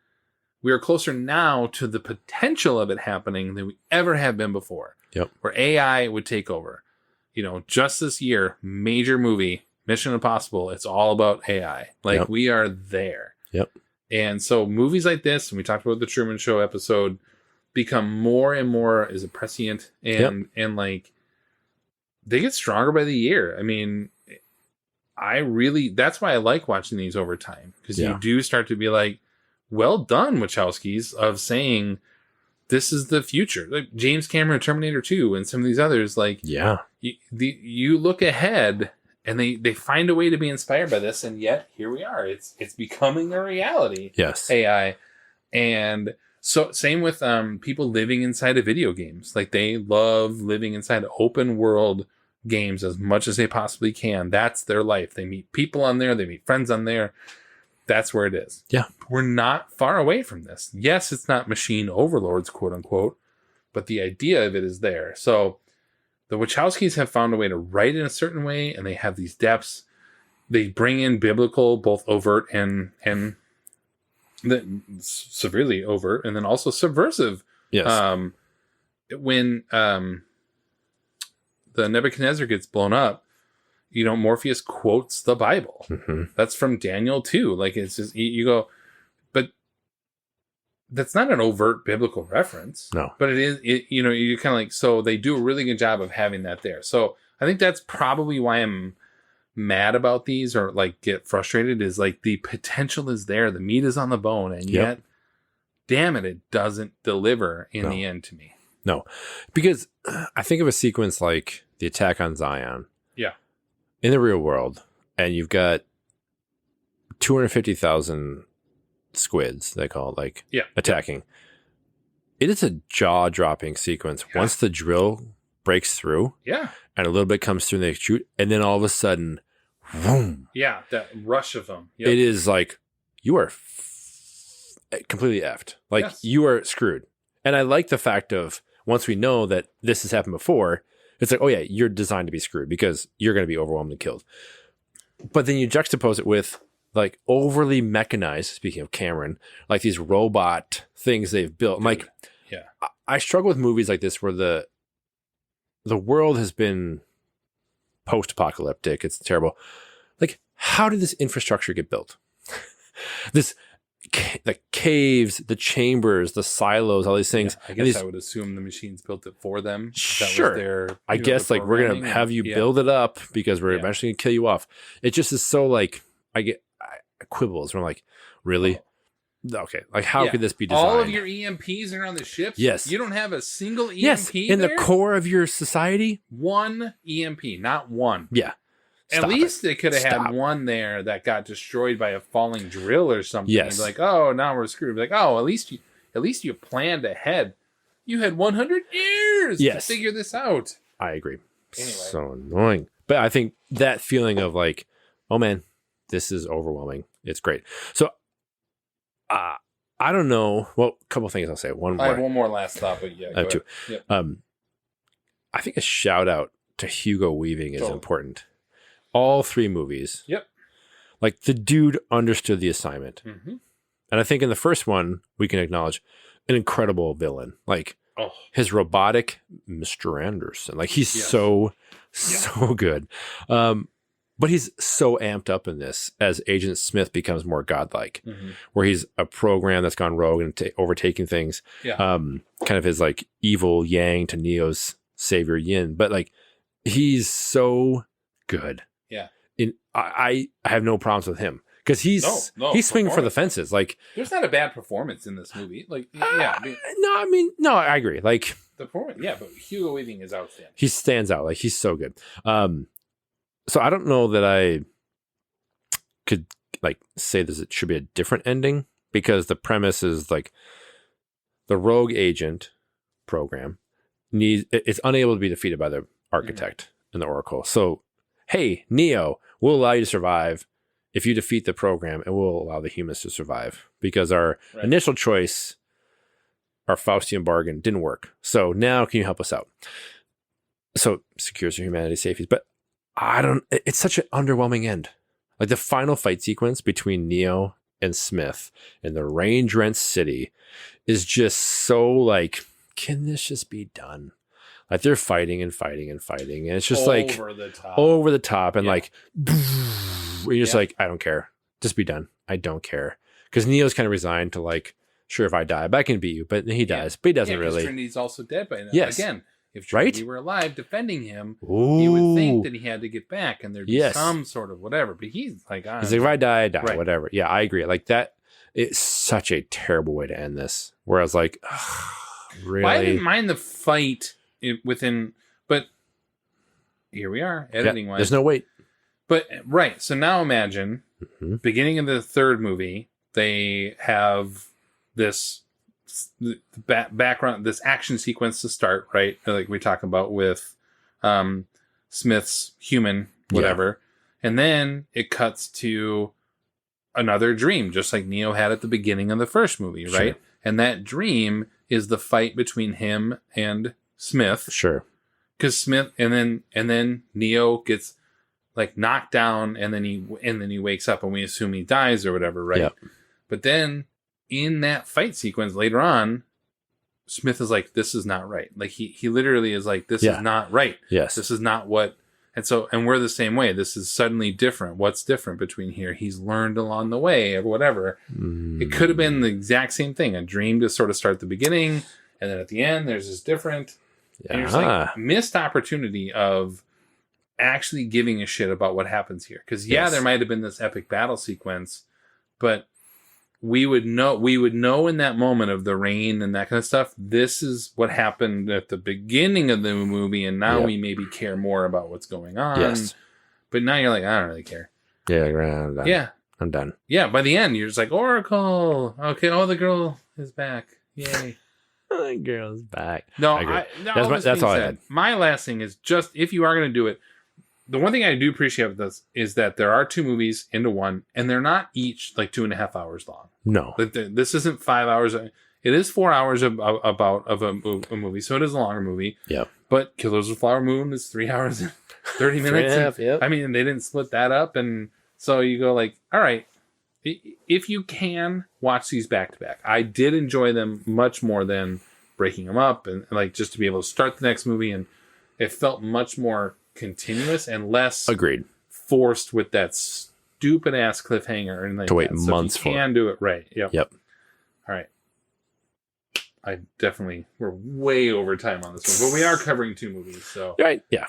we are closer now to the potential of it happening than we ever have been before. Yep. Where AI would take over. Just this year, major movie, Mission Impossible, it's all about AI. Like Yep. we are there. Yep. And so movies like this, and we talked about the Truman Show episode, become more and more as a prescient and like they get stronger by the year. I mean, that's why I like watching these over time, because you do start to be like, well done, Wachowskis, of saying this is the future. Like James Cameron, Terminator 2, and some of these others, like you look ahead and they find a way to be inspired by this, and yet here we are. It's becoming a reality. Yes. AI. And so same with people living inside of video games. Like they love living inside open world games as much as they possibly can. That's their life. They meet people on there, they meet friends on there. That's where it is. Yeah. We're not far away from this. Yes, it's not machine overlords, quote unquote, but the idea of it is there. So the Wachowskis have found a way to write in a certain way, and they have these depths. They bring in biblical, both overt and severely overt, and then also subversive. Yes. When the Nebuchadnezzar gets blown up, Morpheus quotes the Bible. Mm-hmm. That's from Daniel 2. Like it's just you go, but that's not an overt biblical reference. No. But it is. You're kind of like, so they do a really good job of having that there. So I think that's probably why I'm mad about these, or like get frustrated, is like the potential is there, the meat is on the bone, and yet, damn it doesn't deliver in the end to me. No, because I think of a sequence like the attack on Zion. Yeah. In the real world, and you've got 250,000 squids, they call it, attacking. It is a jaw-dropping sequence. Yeah. Once the drill breaks through, and a little bit comes through and they shoot, and then all of a sudden, boom. Yeah, that rush of them. Yep. It is like, you are completely effed. Like, you are screwed. And I like the fact of, once we know that this has happened before, it's like, oh yeah, you're designed to be screwed because you're going to be overwhelmed and killed. But then you juxtapose it with like overly mechanized, speaking of Cameron, like these robot things they've built. I'm like, I struggle with movies like this where the world has been post-apocalyptic. It's terrible. Like, how did this infrastructure get built? The caves, the chambers, the silos, all these things. I guess I would assume the machines built it for them. Sure. I guess like we're going to have you build it up because we're eventually going to kill you off. It just is so like, I quibbles where I'm like, really? Okay, like how Yeah. could this be designed? All of your EMPs are on the ships. Yes. You don't have a single EMP. yes, in there? the core of your society. One EMP, not one. Yeah, At Stop least it. they could have Stop. had one there that got destroyed by a falling drill or something. Yes. You'd be like, oh, now we're screwed. Like, oh, at least you planned ahead. You had 100 years Yes. to figure this out. I agree. Anyway. So annoying. But I think that feeling of like, oh man, this is overwhelming. It's great. So I don't know. Well, a couple things I'll say. One I have more. one more last thought, but yeah, I have go two. ahead. Yep. I think a shout out to Hugo Weaving is Totally. important. All 3 movies. Yep. Like the dude understood the assignment. Mm-hmm. And I think in the first one, we can acknowledge an incredible villain. Like Oh, his robotic Mr. Anderson. Like he's Yes. so good. But he's so amped up in this as Agent Smith becomes more godlike, mm-hmm. where he's a program that's gone rogue and overtaking things. Yeah. Kind of his like evil yang to Neo's savior yin. But like he's so good. Yeah. I have no problems with him because he's swinging for the fences. Like There's not a bad performance in this movie. Like, yeah, I mean, no, I agree. Like the performance, yeah, but Hugo Weaving is outstanding. he stands out. Like he's so good. So I don't know that I could like say this. It should be a different ending because the premise is like the rogue agent program it's unable to be defeated by the architect and the Oracle. So, hey, Neo, we'll allow you to survive if you defeat the program, and we'll allow the humans to survive because our initial choice, our Faustian bargain, didn't work. So now, can you help us out? So secures your humanity safety, but it's such an underwhelming end. Like the final fight sequence between Neo and Smith in the range-rent city is just so like, can this just be done? Like they're fighting and fighting and fighting, and it's just like over the top, and like you're just like, I don't care, just be done. I don't care because Neo's kind of resigned to like, sure, if I die, but I can beat you, but he dies, but he doesn't really. Trinity's also dead by now. Yes. Again, if Trinity were alive defending him, you would think that he had to get back, and there'd be some sort of whatever. But he's like, he's like, if I die, I die, whatever. Yeah, I agree. Like that, it's such a terrible way to end this. Where I was like, really? Well, I didn't mind the fight within, but here we are, editing wise. There's no wait. But so now imagine beginning of the third movie, they have this background, this action sequence to start, right? Like we talk about with Smith's human, whatever. And then it cuts to another dream, just like Neo had at the beginning of the first movie, right? Sure. And that dream is the fight between him and Smith. Sure. Because Smith and then Neo gets like knocked down, and then he wakes up, and we assume he dies or whatever, right? Yep. But then in that fight sequence later on, Smith is like, this is not right. Like he literally is like, this is not right. Yes. This is not what. And we're the same way. This is suddenly different. What's different between here? He's learned along the way or whatever. It could have been the exact same thing. A dream to sort of start at the beginning, and then at the end, there's this different. And there's like missed opportunity of actually giving a shit about what happens here. Because there might have been this epic battle sequence, but we would know in that moment of the rain and that kind of stuff, this is what happened at the beginning of the movie, and now we maybe care more about what's going on. Yes. But now you're like, I don't really care. Yeah, I'm done. Yeah. I'm done. Yeah, by the end, you're just like, Oracle. Okay, the girl is back. Yay. The girl's back. No, that's all I had. My last thing is just, if you are going to do it, the one thing I do appreciate with this is that there are 2 movies into one, and they're not each like 2.5 hours long. No. This isn't 5 hours. It is 4 hours of a movie, so it is a longer movie. Yeah. But Killers of the Flower Moon is 3 hours and 30 minutes. I mean, they didn't split that up, and so you go like, all right, if you can watch these back to back. I did enjoy them much more than breaking them up, and like just to be able to start the next movie, and it felt much more continuous and less forced with that stupid ass cliffhanger and like to wait months for. Can do it right. Yep. All right. We're way over time on this one, but we are covering 2 movies, so right. Yeah.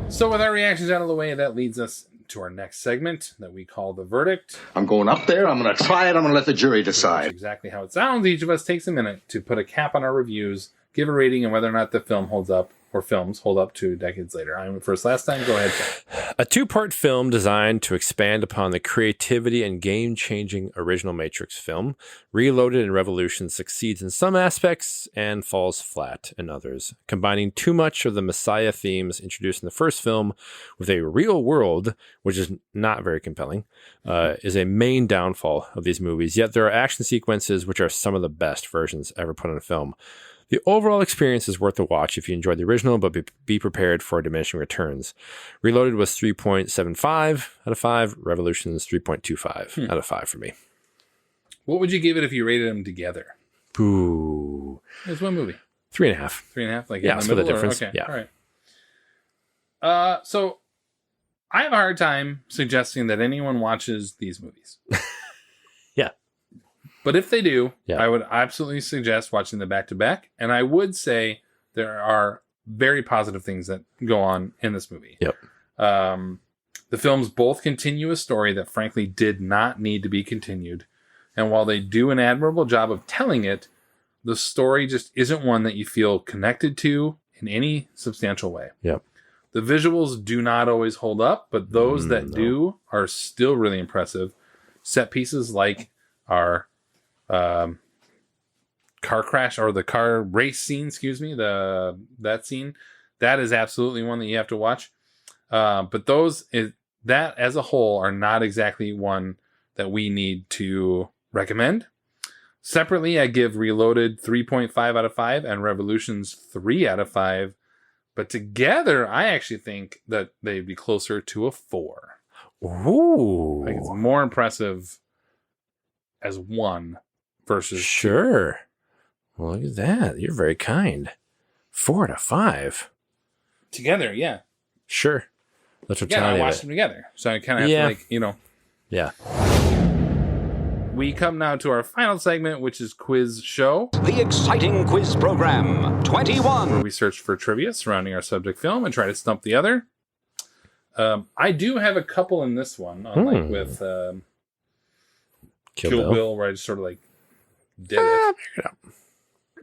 So with our reactions out of the way, that leads us to our next segment that we call The Verdict. I'm going up there. I'm going to try it. I'm going to let the jury That's decide. exactly how it sounds. Each of us takes a minute to put a cap on our reviews, give a rating, and whether or not the film holds up, or films hold up to decades later. I went first last time. Go ahead, Tom. A two-part film designed to expand upon the creativity and game-changing original Matrix film, Reloaded and Revolution succeeds in some aspects and falls flat in others. Combining too much of the Messiah themes introduced in the first film with a real world, which is not very compelling, is a main downfall of these movies. Yet there are action sequences which are some of the best versions ever put on a film. The overall experience is worth a watch if you enjoyed the original, but be prepared for diminishing returns. Reloaded was 3.75 out of 5. Revolution's 3.25 out of 5 for me. What would you give it if you rated them together? Ooh. It was one movie. 3.5. 3.5? Like Yeah, in the split the middle? difference. Okay. Yeah. All right. So I have a hard time suggesting that anyone watches these movies. Yeah. But if they do, Yeah. I would absolutely suggest watching them back to back. And I would say there are very positive things that go on in this movie. Yep. The films both continue a story that frankly did not need to be continued. And while they do an admirable job of telling it, the story just isn't one that you feel connected to in any substantial way. Yep. The visuals do not always hold up, but those that do are still really impressive. Set pieces like our car crash or the car race scene, that scene, that is absolutely one that you have to watch. But that as a whole are not exactly one that we need to recommend. Separately, I give Reloaded 3.5 out of 5 and Revolutions 3 out of 5. But together, I actually think that they'd be closer to a 4. Ooh. Like it's more impressive as one versus Sure. Well, look at that. You're very kind. 4 out of 5. together. Yeah, Sure. That's what I watched them together, so I kind of have to Yeah. We come now to our final segment, which is Quiz Show, The exciting quiz program, 21. where we search for trivia surrounding our subject film and try to stump the other. I do have a couple in this one, unlike with Kill Bill, where I just sort of like did it.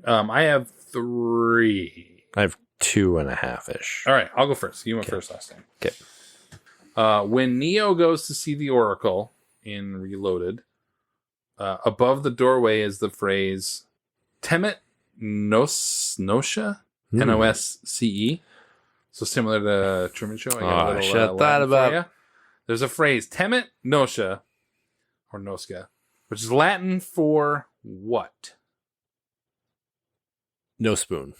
I have 3. I have 2.5-ish. All right, I'll go first. You went first last time. Okay. When Neo goes to see the Oracle in Reloaded, above the doorway is the phrase Temet Nosce, Nosce. So similar to Truman Show. I got a little, shut that Latin for about. ya. There's a phrase Temet Nosce, or Nosca, which is Latin for what? No spoon.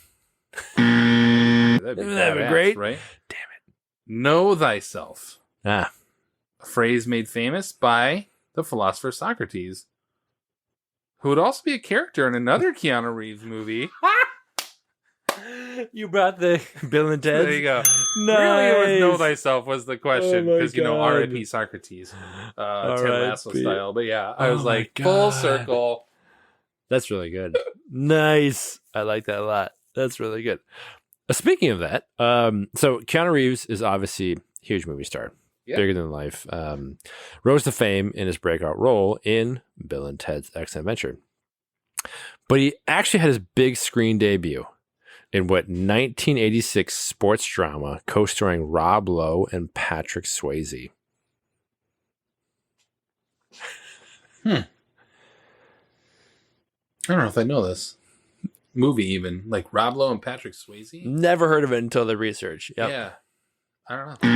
That'd be That'd be great. right? Damn it. Know thyself. Ah. A phrase made famous by the philosopher Socrates, who would also be a character in another Keanu Reeves movie. You brought the Bill and Ted. There you go. Nice. Really, it was know thyself was the question, Oh my because God. R.I.P. Socrates, Ted Lasso R.I.P. style. But yeah, I was Oh my like full God. circle. That's really good. Nice. I like that a lot. That's really good. Speaking of that, so Keanu Reeves is obviously a huge movie star. Yeah. Bigger than life. Rose to fame in his breakout role in Bill and Ted's Excellent Adventure. But he actually had his big screen debut in what 1986 sports drama co-starring Rob Lowe and Patrick Swayze. I don't know if I know this movie, even like Rob Lowe and Patrick Swayze. Never heard of it until the research. Yep. Yeah, I don't know.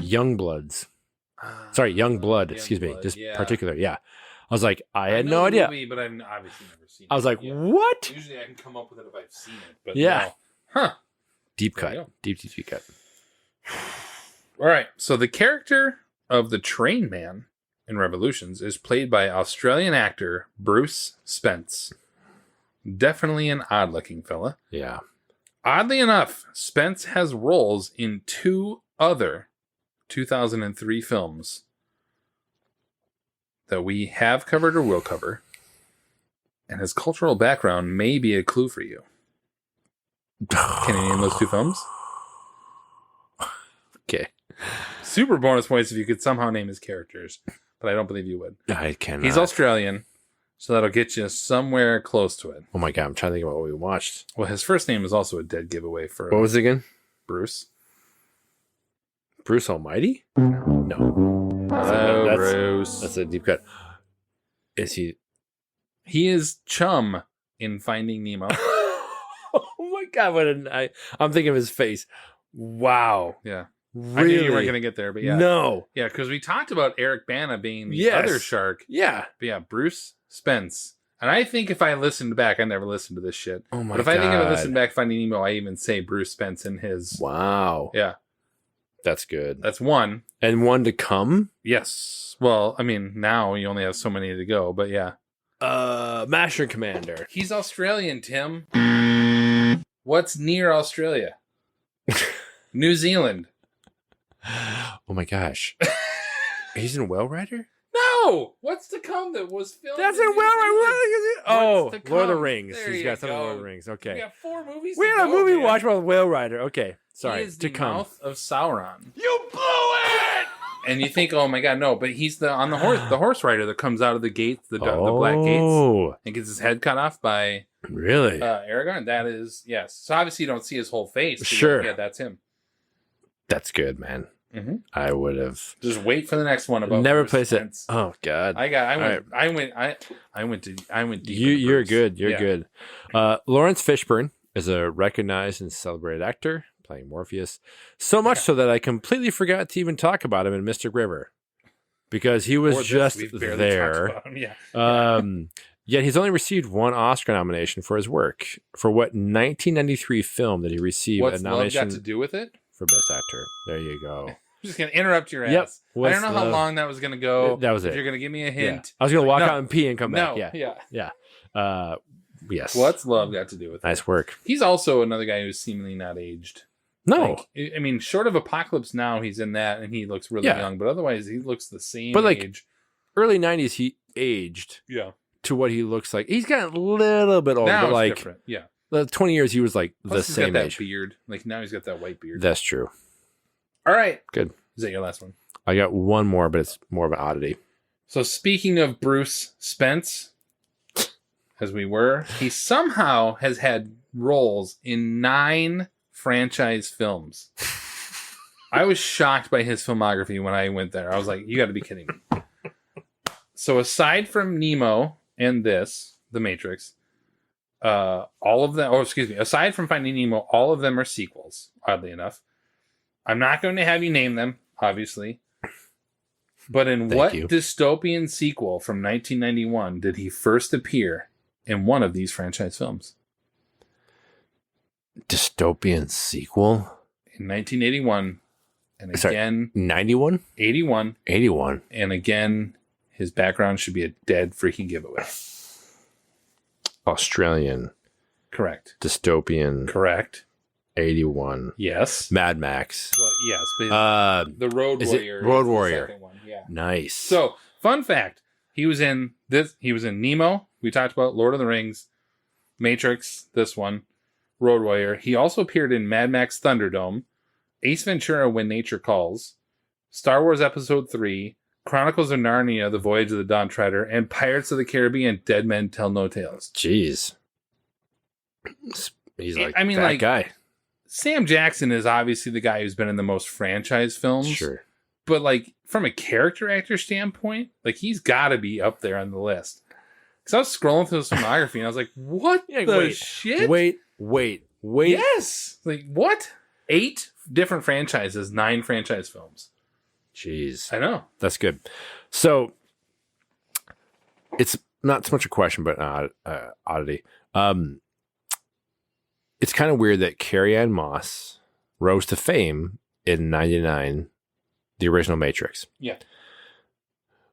Youngbloods. Sorry, Youngblood. Excuse me. Youngblood, Just yeah. particular. Yeah. I was like, I had know no the idea. movie, but I've obviously never seen it. I was like, Yeah. what? Usually I can come up with it if I've seen it. But Yeah. no. Huh. Deep There you cut. go. Deep cut. All right. So the character of the Train Man in Revolutions is played by Australian actor Bruce Spence. Definitely an odd-looking fella. Yeah. Oddly enough, Spence has roles in 2 other 2003 films that we have covered or will cover, and his cultural background may be a clue for you. Can you name those 2 films? Okay. super bonus points if you could somehow name his characters, but I don't believe you would. I cannot. He's Australian, so that'll get you somewhere close to it. Oh my god, I'm trying to think about what we watched. Well, his first name is also a dead giveaway for What was it again? Bruce. Bruce Almighty? No. Hello, Bruce. That's a deep cut. Is he? He is Chum in Finding Nemo. Oh my god! I'm thinking of his face. Wow. Yeah. Really? I knew you weren't going to get there, but yeah. No. Yeah, because we talked about Eric Bana being the other shark. Yeah. But yeah, Bruce Spence. And I think if I listened back, I never listened to this shit. Oh my But if I think if I listened back Finding Nemo, I even say Bruce Spence in his. Wow. Yeah. That's good. That's one. And one to come? Yes. Well, I mean, now you only have so many to go, but yeah. Master Commander. He's Australian, Tim. What's near Australia? New Zealand. Oh my gosh. He's in Whale Rider? No! What's to come that was filmed? That's in Whale Rider. Oh, What's to Lord of the come? Rings. There He's you got something go. Lord of the Rings. Okay. We got 4 movies. We to had a go, movie man. watch about Whale Rider. Okay. Sorry. He is to the come. mouth of Sauron. You blew it! And you think, oh my god, no! But he's the horse rider that comes out of the gates, the black gates, and gets his head cut off by Really? Aragorn. That is yes. So obviously you don't see his whole face. But Sure. yeah, that's him. That's good, man. Mm-hmm. I would have Just wait for the next one about never Bruce placed it. Spence. Oh God. I went deep. You're good. You're Yeah. good. Lawrence Fishburne is a recognized and celebrated actor playing Morpheus. So much so that I completely forgot to even talk about him in Mystic River because he was Or this, just we've barely there. talked about him, yeah. Yet he's only received 1 Oscar nomination for his work. For what 1993 film did he receive What's a love nomination got to do with it? for Best Actor? There you go. I'm just gonna interrupt your ass. Yep. I What's don't know how love? long that was gonna go. That was If it. you're gonna give me a Yeah. hint. I was gonna walk No. out and pee and come back. No. Yeah. Yes. What's love got to do with it? Nice work. He's also another guy who's seemingly not aged. No. Like, I mean, short of Apocalypse Now, he's in that and he looks really young, but otherwise he looks the same But, like, age. Early 90s, he aged Yeah. to what he looks like. He's got a little bit older, Now but it's like different. Yeah. 20 years, he was like Plus the he's same got that age. beard. Like now he's got that white beard. That's true. All right. Good. Is that your last one? I got one more, but it's more of an oddity. So speaking of Bruce Spence, as we were, he somehow has had roles in 9 franchise films. I was shocked by his filmography when I went there. I was like, you got to be kidding me. So aside from Nemo and this, The Matrix, all of them, aside from Finding Nemo, all of them are sequels, oddly enough. I'm not going to have you name them, obviously. But in what dystopian sequel from 1991 did he first appear in one of these franchise films? Dystopian sequel? In 1981. And again... 91? 81. 81. And again, his background should be a dead freaking giveaway. Australian. Correct. Dystopian. Correct. 81. Yes. Mad Max. Well, yes. But the Road Warrior. Road is the Warrior. second one. Yeah. Nice. So, fun fact. He was in this. He was in Nemo. We talked about Lord of the Rings. Matrix. This one. Road Warrior. He also appeared in Mad Max Thunderdome. Ace Ventura: When Nature Calls. Star Wars Episode 3. Chronicles of Narnia: The Voyage of the Dawn Treader. And Pirates of the Caribbean: Dead Men Tell No Tales. Jeez. He's like I mean, that like, guy. Sam Jackson is obviously the guy who's been in the most franchise films. Sure. But like from a character actor standpoint, like he's got to be up there on the list. Because I was scrolling through his filmography and I was like, what the shit? Wait. Yes. Like what? 8 different franchises, 9 franchise films. Jeez. I know. That's good. So it's not so much a question, but oddity. It's kind of weird that Carrie-Anne Moss rose to fame in 99, the original Matrix. Yeah.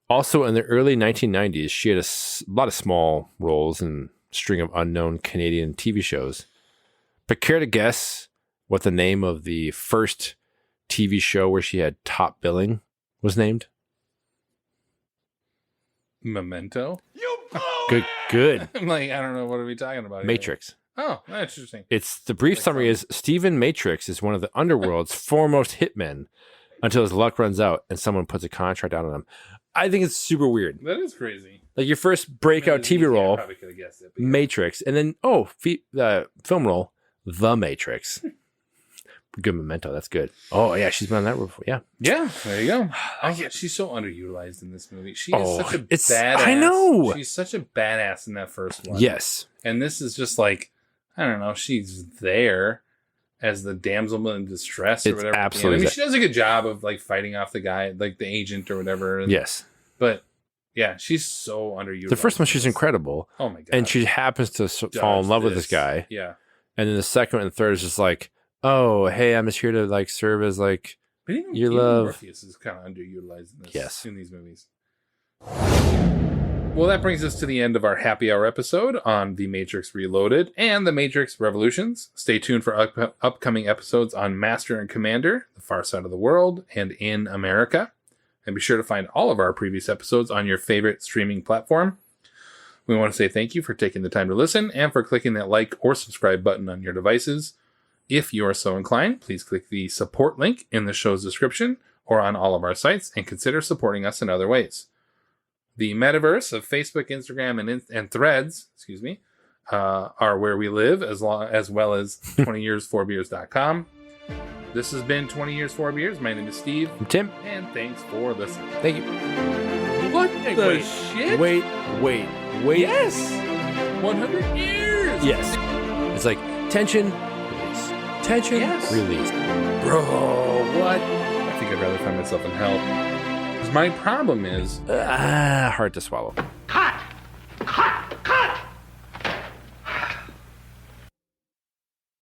Also, in the early 1990s, she had a lot of small roles in a string of unknown Canadian TV shows. But care to guess what the name of the first TV show where she had top billing was named? Memento? Good. I'm like, I don't know. What are we talking about here? Matrix. Oh, that's interesting. It's the brief summary is Stephen Matrix is one of the underworld's foremost hitmen until his luck runs out and someone puts a contract out on him. I think it's super weird. That is crazy. Like your first breakout TV role, Probably could have guessed it. But Matrix, and then film role, The Matrix. Good memento. That's good. Oh yeah, she's been on that role before. Yeah. Yeah, there you go. Oh, yeah, she's so underutilized in this movie. She is such a it's- badass. I know. She's such a badass in that first one. Yes. And this is just like, I don't know, she's there as the damsel in distress or It's whatever. absolutely I mean, that. she does a good job of like fighting off the guy, like the agent or whatever. And, Yes. But yeah, she's so underutilized. The first one, she's in this. incredible. Oh my god. And she happens to fall in Does love with this guy. Yeah. And then the second and third is just like, oh, hey, I'm just here to like serve as like But even your love. Morpheus is kind of underutilized in this. Yes. In these movies. Well, that brings us to the end of our happy hour episode on The Matrix Reloaded and The Matrix Revolutions. Stay tuned for upcoming episodes on Master and Commander, The Far Side of the World, and In America. And be sure to find all of our previous episodes on your favorite streaming platform. We want to say thank you for taking the time to listen and for clicking that like or subscribe button on your devices. If you are so inclined, please click the support link in the show's description or on all of our sites and consider supporting us in other ways. The metaverse of Facebook, Instagram, and Threads, are where we live, as well as 20years4beers.com. This has been 20 Years 4 Beers. My name is Steve. I'm Tim. And thanks for listening. Thank you. What the shit? Wait. Yes! 100 years! Yes. It's like tension, release. Tension, Yes. release. Bro, what? I think I'd rather find myself in hell. 'Cause my problem is... Hard to swallow. Cut!